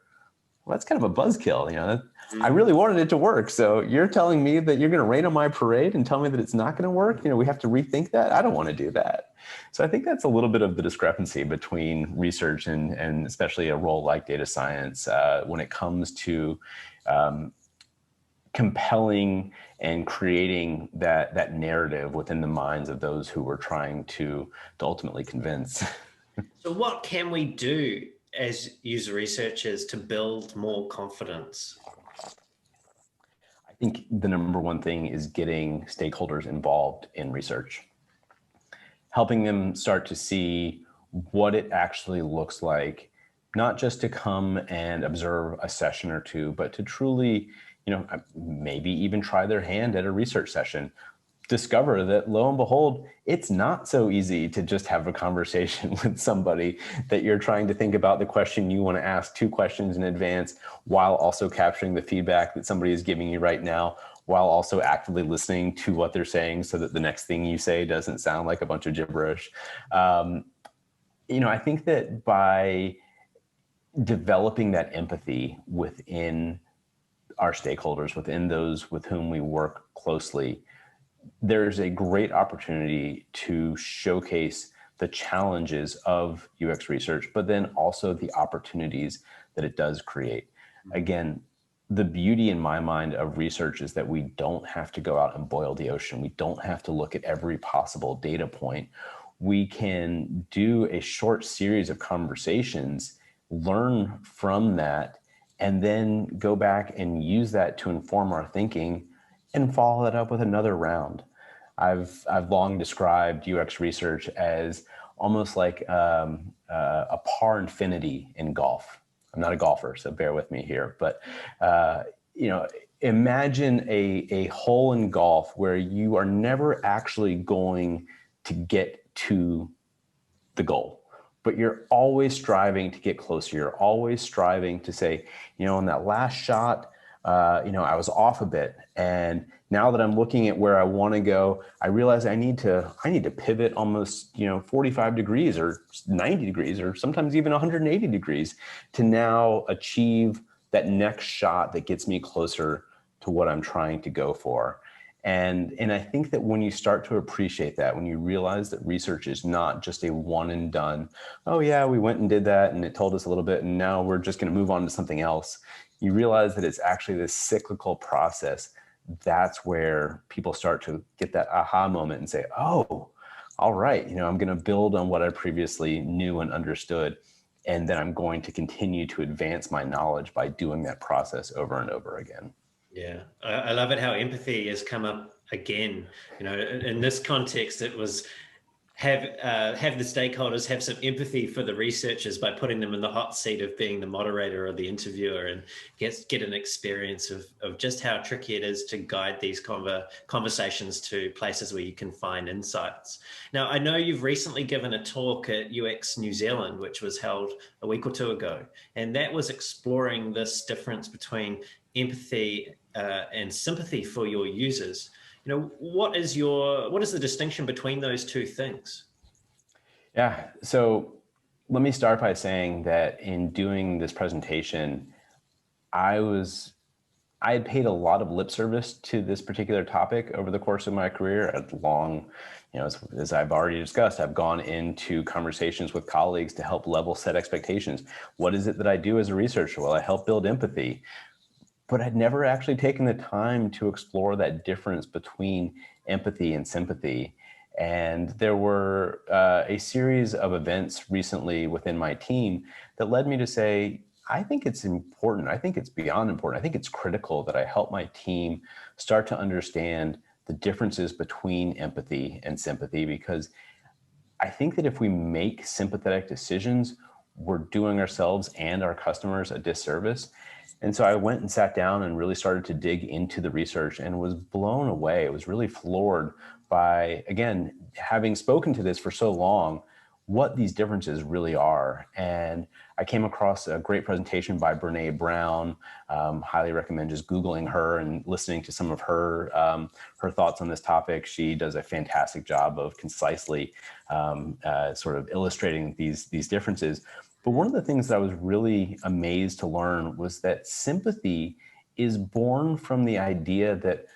Well, that's kind of a buzzkill. I really wanted it to work. So you're telling me that you're going to rain on my parade and tell me that it's not going to work? We have to rethink that. I don't want to do that. So I think that's a little bit of the discrepancy between research and especially a role like data science when it comes to compelling and creating that narrative within the minds of those who we're trying to ultimately convince. So what can we do as user researchers to build more confidence? I think the number one thing is getting stakeholders involved in research, helping them start to see what it actually looks like not just to come and observe a session or two, but to truly, maybe even try their hand at a research session, discover that lo and behold, it's not so easy to just have a conversation with somebody, that you're trying to think about the question you want to ask 2 questions in advance, while also capturing the feedback that somebody is giving you right now, while also actively listening to what they're saying so that the next thing you say doesn't sound like a bunch of gibberish. I think that by developing that empathy within our stakeholders, within those with whom we work closely, there's a great opportunity to showcase the challenges of UX research, but then also the opportunities that it does create. Again, the beauty in my mind of research is that we don't have to go out and boil the ocean. We don't have to look at every possible data point. We can do a short series of conversations, learn from that, and then go back and use that to inform our thinking and follow that up with another round. I've long described UX research as almost like a par infinity in golf. I'm not a golfer, so bear with me here. But imagine a hole in golf where you are never actually going to get to the goal, but you're always striving to get closer. You're always striving to say, in that last shot, I was off a bit, and now that I'm looking at where I want to go, I realize I need to pivot almost, 45 degrees or 90 degrees, or sometimes even 180 degrees to now achieve that next shot that gets me closer to what I'm trying to go for. And I think that when you start to appreciate that, when you realize that research is not just a one and done, oh yeah, we went and did that and it told us a little bit and now we're just going to move on to something else, you realize that it's actually this cyclical process. That's where people start to get that aha moment and say, oh, all right, I'm going to build on what I previously knew and understood. And then I'm going to continue to advance my knowledge by doing that process over and over again. Yeah, I love it how empathy has come up again. In this context, it was have the stakeholders have some empathy for the researchers by putting them in the hot seat of being the moderator or the interviewer, and get an experience of just how tricky it is to guide these conversations to places where you can find insights. Now, I know you've recently given a talk at UX New Zealand, which was held a week or 2 ago, and that was exploring this difference between empathy and sympathy for your users. What is the distinction between those two things? Yeah, so let me start by saying that in doing this presentation, I had paid a lot of lip service to this particular topic over the course of my career. As I've already discussed, I've gone into conversations with colleagues to help level set expectations. What is it that I do as a researcher? Well, I help build empathy. But I'd never actually taken the time to explore that difference between empathy and sympathy. And there were a series of events recently within my team that led me to say, I think it's important. I think it's beyond important. I think it's critical that I help my team start to understand the differences between empathy and sympathy, because I think that if we make sympathetic decisions, we're doing ourselves and our customers a disservice. And so I went and sat down and really started to dig into the research and was blown away. I was really floored by, again, having spoken to this for so long, what these differences really are. And I came across a great presentation by Brene Brown. Highly recommend just Googling her and listening to some of her thoughts on this topic. She does a fantastic job of concisely sort of illustrating these differences. But one of the things that I was really amazed to learn was that sympathy is born from the idea that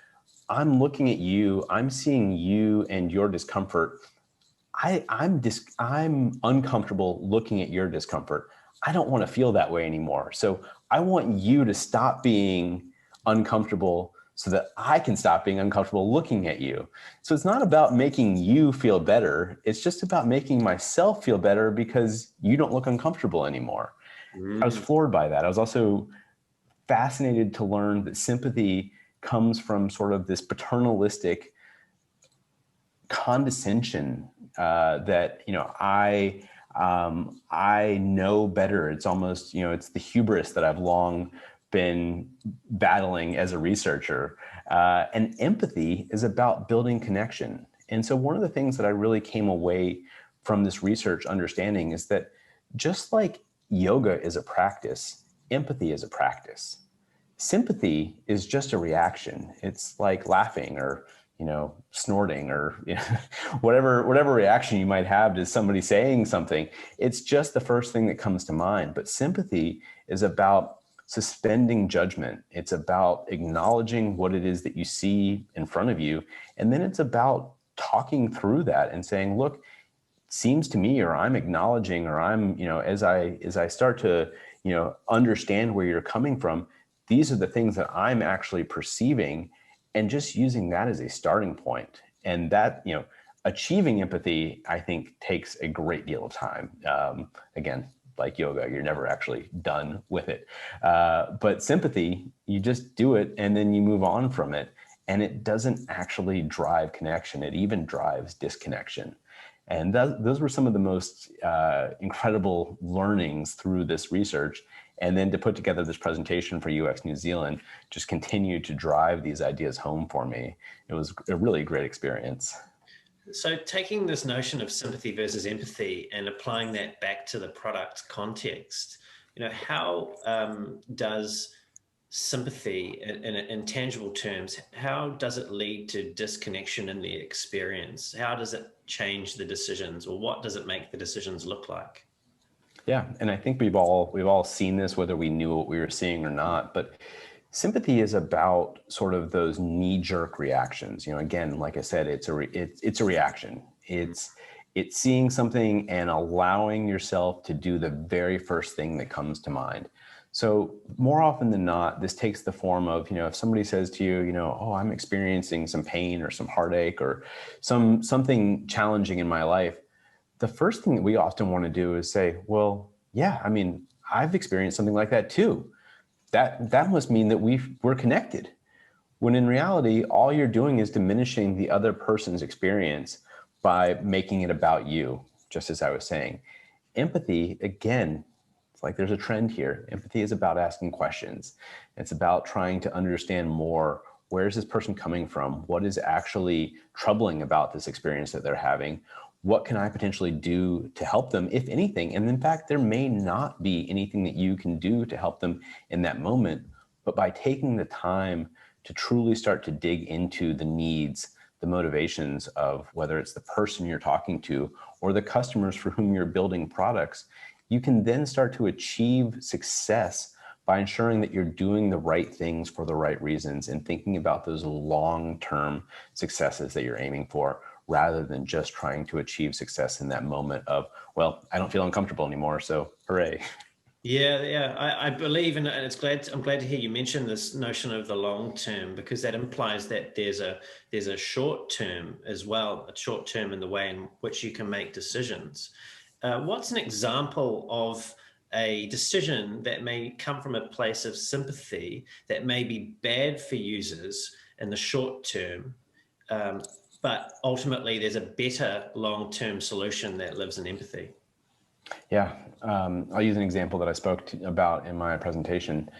I'm looking at you, I'm seeing you and your discomfort. I'm uncomfortable looking at your discomfort. I don't want to feel that way anymore. So I want you to stop being uncomfortable so that I can stop being uncomfortable looking at you. So it's not about making you feel better. It's just about making myself feel better because you don't look uncomfortable anymore. I was floored by that. I was also fascinated to learn that sympathy comes from sort of this paternalistic condescension that, I know better. It's almost, it's the hubris that I've long been battling as a researcher. And empathy is about building connection. And so one of the things that I really came away from this research understanding is that just like yoga is a practice, empathy is a practice. Sympathy is just a reaction. It's like laughing or, snorting or whatever reaction you might have to somebody saying something. It's just the first thing that comes to mind. But sympathy is about suspending judgment. It's about acknowledging what it is that you see in front of you. And then it's about talking through that and saying, look, seems to me, or I'm acknowledging, or I'm, as I start to, understand where you're coming from, these are the things that I'm actually perceiving, and just using that as a starting point. And that, achieving empathy, I think, takes a great deal of time. Again, like yoga, you're never actually done with it. But sympathy, you just do it and then you move on from it. And it doesn't actually drive connection. It even drives disconnection. And those were some of the most incredible learnings through this research. And then to put together this presentation for UX New Zealand just continued to drive these ideas home for me. It was a really great experience. So taking this notion of sympathy versus empathy and applying that back to the product context, how does sympathy in tangible terms, how does it lead to disconnection in the experience? How does it change the decisions, or what does it make the decisions look like? Yeah, and I think we've all seen this, whether we knew what we were seeing or not. But sympathy is about sort of those knee-jerk reactions. Again, like I said, it's a reaction. It's seeing something and allowing yourself to do the very first thing that comes to mind. So more often than not, this takes the form of, if somebody says to you, oh, I'm experiencing some pain or some heartache or something challenging in my life. The first thing that we often want to do is say, well, yeah, I mean, I've experienced something like that too. That must mean that we're connected. When in reality, all you're doing is diminishing the other person's experience by making it about you, just as I was saying. Empathy, again, it's like there's a trend here. Empathy is about asking questions. It's about trying to understand more. Where is this person coming from? What is actually troubling about this experience that they're having? What can I potentially do to help them, if anything? And in fact, there may not be anything that you can do to help them in that moment, but by taking the time to truly start to dig into the needs, the motivations of whether it's the person you're talking to or the customers for whom you're building products, you can then start to achieve success by ensuring that you're doing the right things for the right reasons and thinking about those long-term successes that you're aiming for, rather than just trying to achieve success in that moment of, well, I don't feel uncomfortable anymore, so hooray. Yeah. I believe, and I'm glad to hear you mention this notion of the long term, because that implies that there's a short term as well, a short term in the way in which you can make decisions. What's an example of a decision that may come from a place of sympathy that may be bad for users in the short term, but ultimately there's a better long-term solution that lives in empathy? Yeah, I'll use an example that I spoke about in my presentation.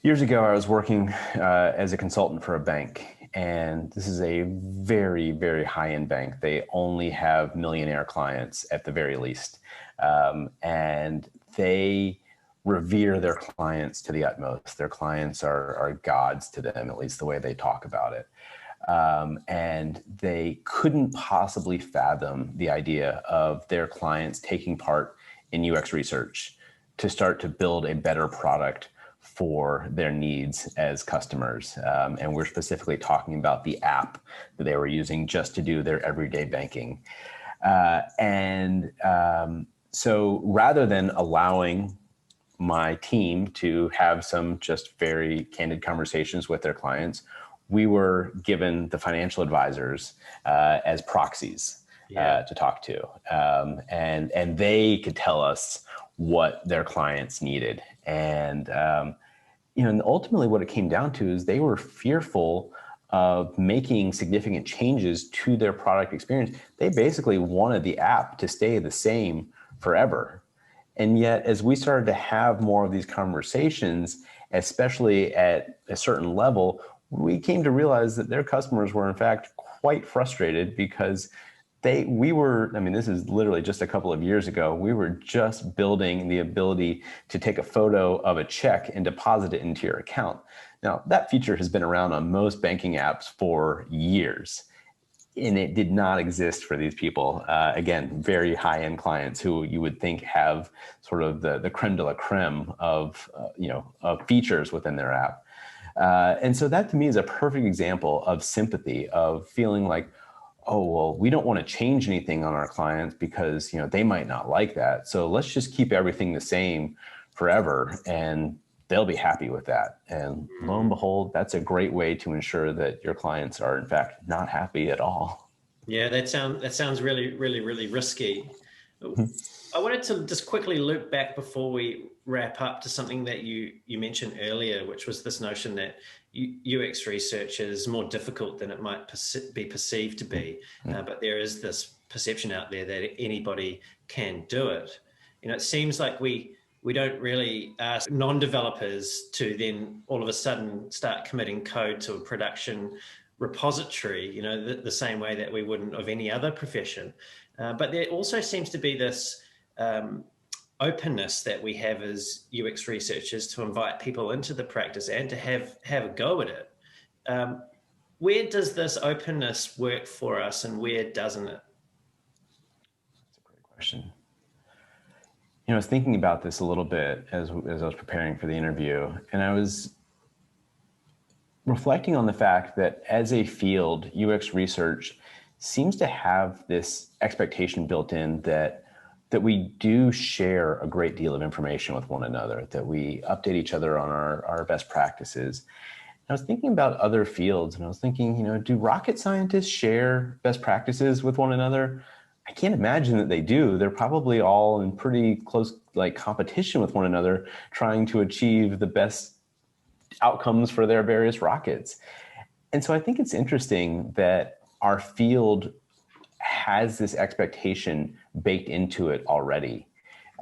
Years ago, I was working as a consultant for a bank, and this is a very, very high-end bank. They only have millionaire clients at the very least, and they revere their clients to the utmost. Their clients are gods to them, at least the way they talk about it. And they couldn't possibly fathom the idea of their clients taking part in UX research to start to build a better product for their needs as customers. And we're specifically talking about the app that they were using just to do their everyday banking. So rather than allowing my team to have some just very candid conversations with their clients, we were given the financial advisors as proxies to talk to. And they could tell us what their clients needed. And, and ultimately what it came down to is they were fearful of making significant changes to their product experience. They basically wanted the app to stay the same forever. And yet, as we started to have more of these conversations, especially at a certain level, we came to realize that their customers were in fact quite frustrated because this is literally just a couple of years ago, we were just building the ability to take a photo of a check and deposit it into your account. Now, that feature has been around on most banking apps for years, and it did not exist for these people. Again, very high-end clients who you would think have sort of the creme de la creme of features within their app. And so that to me is a perfect example of sympathy, of feeling like, oh, well, we don't want to change anything on our clients because, they might not like that. So let's just keep everything the same forever and they'll be happy with that. And lo and behold, that's a great way to ensure that your clients are in fact not happy at all. Yeah, that sounds really, really, really risky. I wanted to just quickly loop back before we wrap up to something that you mentioned earlier, which was this notion that UX research is more difficult than it might be perceived to be. But there is this perception out there that anybody can do it. It seems like we don't really ask non-developers to then all of a sudden start committing code to a production repository, the same way that we wouldn't of any other profession. But there also seems to be this openness that we have as UX researchers to invite people into the practice and to have a go at it. Where does this openness work for us and where doesn't it? That's a great question. I was thinking about this a little bit as I was preparing for the interview, and I was reflecting on the fact that as a field, UX research seems to have this expectation built in that we do share a great deal of information with one another, that we update each other on our best practices. And I was thinking about other fields, and I was thinking, do rocket scientists share best practices with one another? I can't imagine that they do. They're probably all in pretty close competition with one another, trying to achieve the best outcomes for their various rockets. And so I think it's interesting that our field has this expectation baked into it already.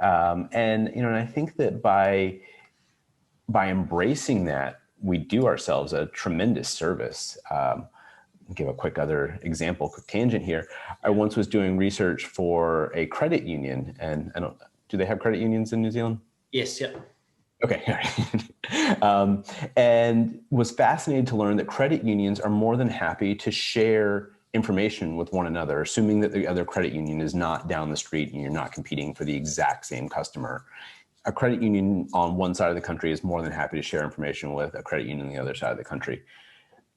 And I think that by embracing that, we do ourselves a tremendous service. Give a quick other example, quick tangent here. I once was doing research for a credit union, and do they have credit unions in New Zealand? Yes, yeah. Okay, all right. And was fascinated to learn that credit unions are more than happy to share information with one another, assuming that the other credit union is not down the street and you're not competing for the exact same customer. A credit union on one side of the country is more than happy to share information with a credit union on the other side of the country.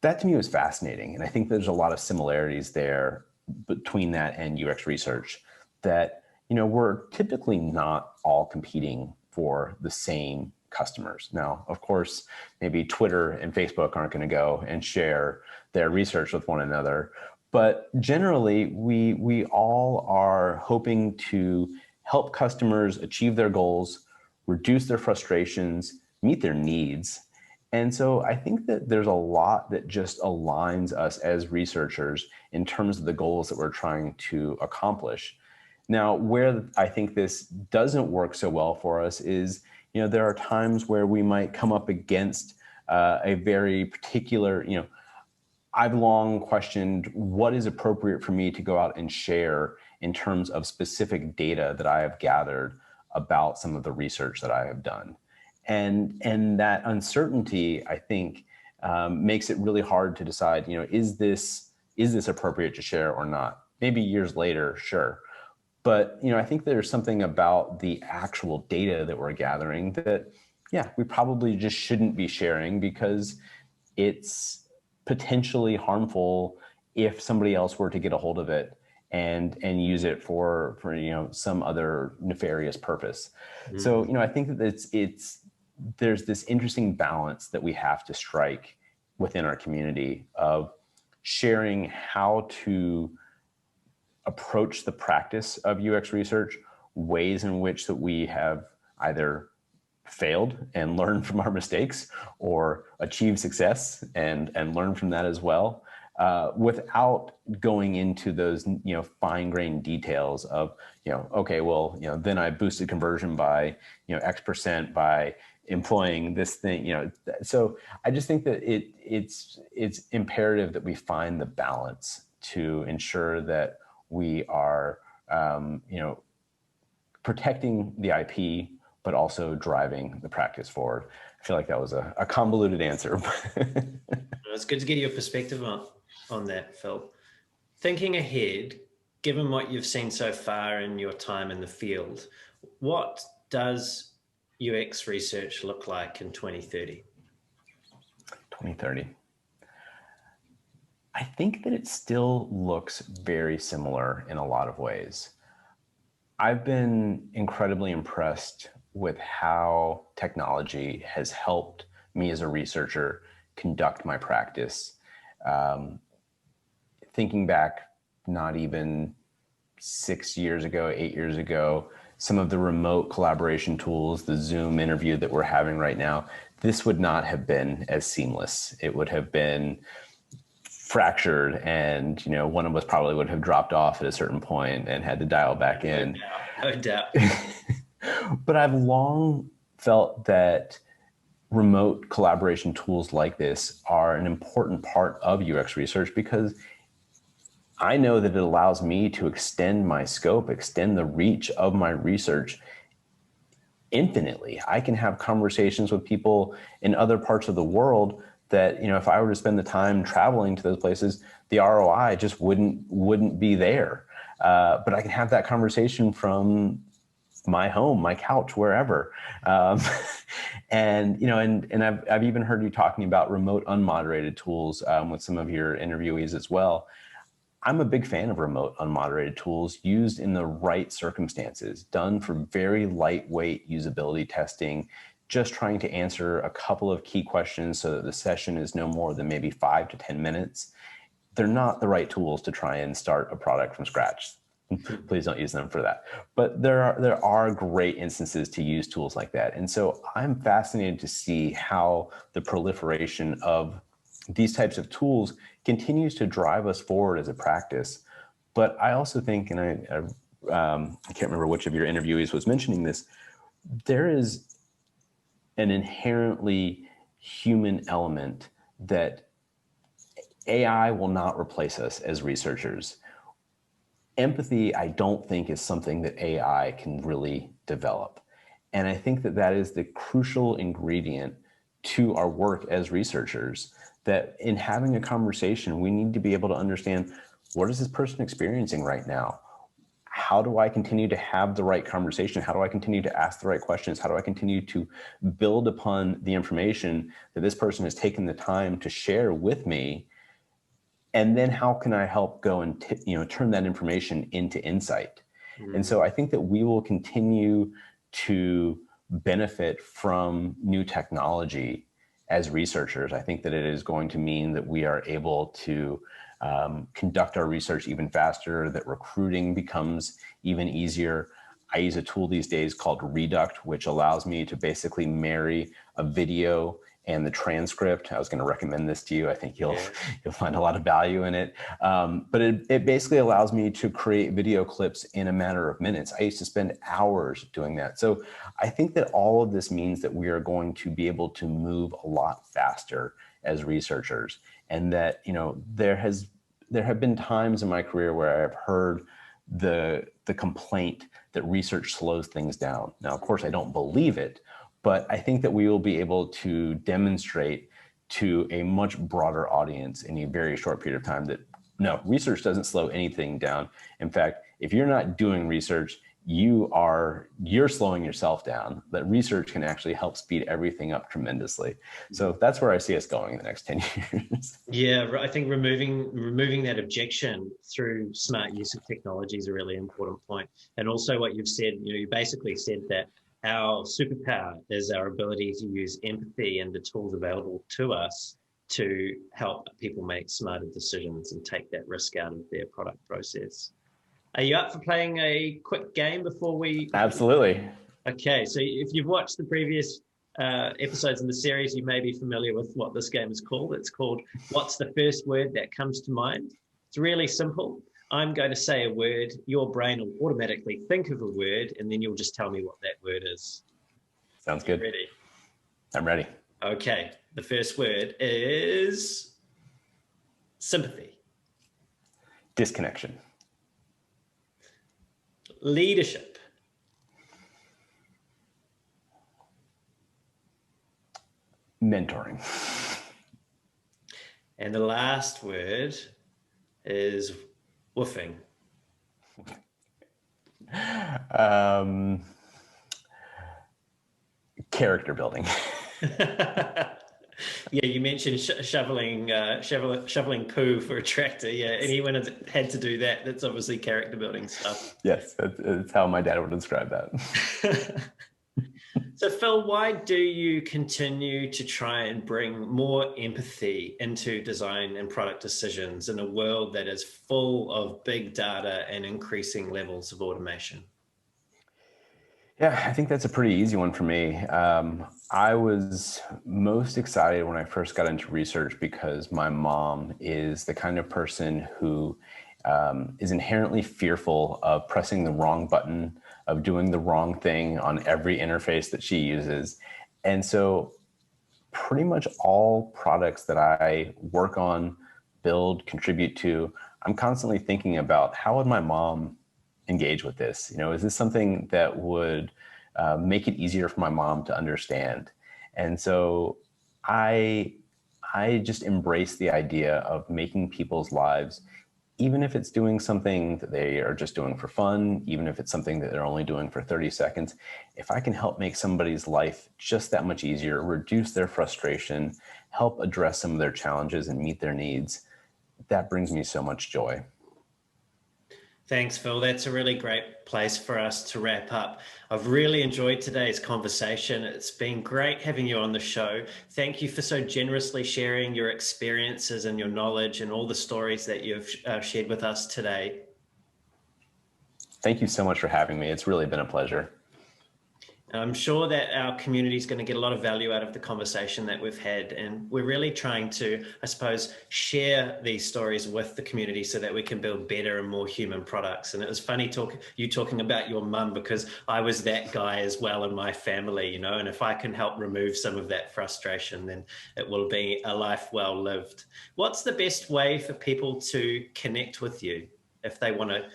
That to me was fascinating. And I think there's a lot of similarities there between that and UX research, that, we're typically not all competing for the same customers. Now, of course, maybe Twitter and Facebook aren't going to go and share their research with one another, but generally we all are hoping to help customers achieve their goals, reduce their frustrations, meet their needs. And so I think that there's a lot that just aligns us as researchers in terms of the goals that we're trying to accomplish. Now, where I think this doesn't work so well for us is, there are times where we might come up against a very particular, I've long questioned what is appropriate for me to go out and share in terms of specific data that I have gathered about some of the research that I have done. And that uncertainty, I think, makes it really hard to decide, is this appropriate to share or not? Maybe years later, sure. But, I think there's something about the actual data that we're gathering that, we probably just shouldn't be sharing because it's potentially harmful if somebody else were to get a hold of it and use it for some other nefarious purpose. Mm-hmm. So, I think that there's this interesting balance that we have to strike within our community of sharing how to approach the practice of UX research, ways in which that we have either failed and learned from our mistakes or achieved success and learn from that as well. without going into those, fine-grained details of, okay, well, then I boosted conversion by, X% by employing this thing, So I just think that it's imperative that we find the balance to ensure that we are, protecting the IP, but also driving the practice forward. I feel like that was a convoluted answer. It's good to get your perspective on that, Phil. Thinking ahead, given what you've seen so far in your time in the field, what does UX research look like in 2030? 2030. I think that it still looks very similar in a lot of ways. I've been incredibly impressed with how technology has helped me as a researcher conduct my practice. Thinking back, not even 6 years ago, 8 years ago, some of the remote collaboration tools, the Zoom interview that we're having right now, this would not have been as seamless. It would have been fractured, and one of us probably would have dropped off at a certain point and had to dial back in. No doubt. But I've long felt that remote collaboration tools like this are an important part of UX research, because I know that it allows me to extend my scope, extend the reach of my research infinitely. I can have conversations with people in other parts of the world that, if I were to spend the time traveling to those places, the ROI just wouldn't be there. But I can have that conversation from my home, my couch, wherever. And I've even heard you talking about remote unmoderated tools with some of your interviewees as well. I'm a big fan of remote unmoderated tools used in the right circumstances, done for very lightweight usability testing, just trying to answer a couple of key questions so that the session is no more than maybe 5 to 10 minutes. They're not the right tools to try and start a product from scratch. Please don't use them for that. But there are great instances to use tools like that. And so I'm fascinated to see how the proliferation of these types of tools continues to drive us forward as a practice. But I also think, and I can't remember which of your interviewees was mentioning this, there is an inherently human element that AI will not replace us as researchers. Empathy, I don't think, is something that AI can really develop. And I think that that is the crucial ingredient to our work as researchers, that in having a conversation, we need to be able to understand, what is this person experiencing right now? How do I continue to have the right conversation? How do I continue to ask the right questions? How do I continue to build upon the information that this person has taken the time to share with me? And then how can I help go and turn that information into insight? And so I think that we will continue to benefit from new technology as researchers. I think that it is going to mean that we are able to conduct our research even faster, that recruiting becomes even easier. I use a tool these days called Reduct, which allows me to basically marry a video and the transcript. I was going to recommend this to you. I think you'll find a lot of value in it. But it basically allows me to create video clips in a matter of minutes. I used to spend hours doing that. So I think that all of this means that we are going to be able to move a lot faster as researchers. And that, there have been times in my career where I've heard the complaint that research slows things down. Now, of course, I don't believe it, but I think that we will be able to demonstrate to a much broader audience in a very short period of time that no, research doesn't slow anything down. In fact, if you're not doing research, you're slowing yourself down. That research can actually help speed everything up tremendously. So that's where I see us going in the next 10 years. Yeah, I think removing that objection through smart use of technology is a really important point. And also what you've said, you basically said that our superpower is our ability to use empathy and the tools available to us to help people make smarter decisions and take that risk out of their product process. Are you up for playing a quick game before we... Absolutely. Okay, so if you've watched the previous episodes in the series, you may be familiar with what this game is called. It's called What's the First Word That Comes to Mind? It's really simple. I'm going to say a word, your brain will automatically think of a word, and then you'll just tell me what that word is. Sounds good. Ready? I'm ready. Okay, the first word is sympathy. Disconnection. Leadership. Mentoring. And the last word is woofing. Character building. Yeah, you mentioned shoveling poo for a tractor. Yeah, anyone has had to do that. That's obviously character building stuff. Yes, that's how my dad would describe that. So, Phil, why do you continue to try and bring more empathy into design and product decisions in a world that is full of big data and increasing levels of automation? Yeah, I think that's a pretty easy one for me. I was most excited when I first got into research because my mom is the kind of person who is inherently fearful of pressing the wrong button, of doing the wrong thing on every interface that she uses. And so pretty much all products that I work on, build, contribute to, I'm constantly thinking about how would my mom engage with this? You know, is this something that would make it easier for my mom to understand? And so I just embrace the idea of making people's lives, even if it's doing something that they are just doing for fun, even if it's something that they're only doing for 30 seconds, if I can help make somebody's life just that much easier, reduce their frustration, help address some of their challenges and meet their needs, that brings me so much joy. Thanks, Phil. That's a really great place for us to wrap up. I've really enjoyed today's conversation. It's been great having you on the show. Thank you for so generously sharing your experiences and your knowledge and all the stories that you've shared with us today. Thank you so much for having me. It's really been a pleasure. I'm sure that our community is going to get a lot of value out of the conversation that we've had. And we're really trying to, I suppose, share these stories with the community so that we can build better and more human products. And it was funny you talking about your mum, because I was that guy as well in my family, you know, and if I can help remove some of that frustration, then it will be a life well lived. What's the best way for people to connect with you if they want to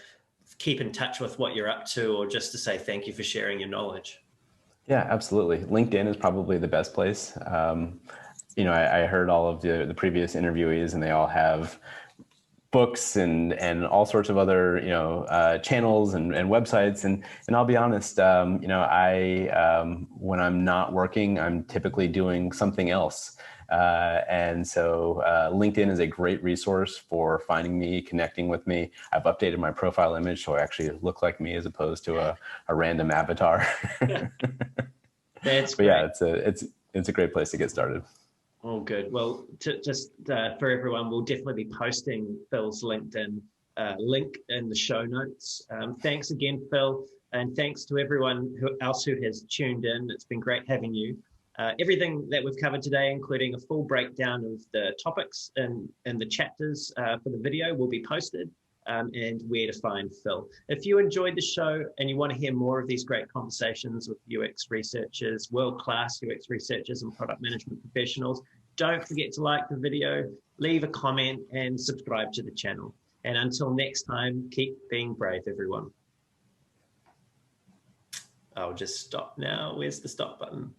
keep in touch with what you're up to, or just to say thank you for sharing your knowledge? Yeah, absolutely. LinkedIn is probably the best place. You know, I heard all of the previous interviewees, and they all have books and all sorts of other, you know, channels and websites. And I'll be honest, you know, when I'm not working, I'm typically doing something else. And so LinkedIn is a great resource for finding me, connecting with me. I've updated my profile image so I actually look like me as opposed to a random avatar. That's But great. yeah, it's a great place to get started. Oh, good. Well, for everyone, we'll definitely be posting Phil's LinkedIn link in the show notes. Thanks again, Phil, and thanks to everyone else who has tuned in. It's been great having you. Everything that we've covered today, including a full breakdown of the topics and the chapters for the video, will be posted, and where to find Phil. If you enjoyed the show and you want to hear more of these great conversations with UX researchers, world-class UX researchers and product management professionals, don't forget to like the video, leave a comment, and subscribe to the channel. And until next time, keep being brave, everyone. I'll just stop now. Where's the stop button?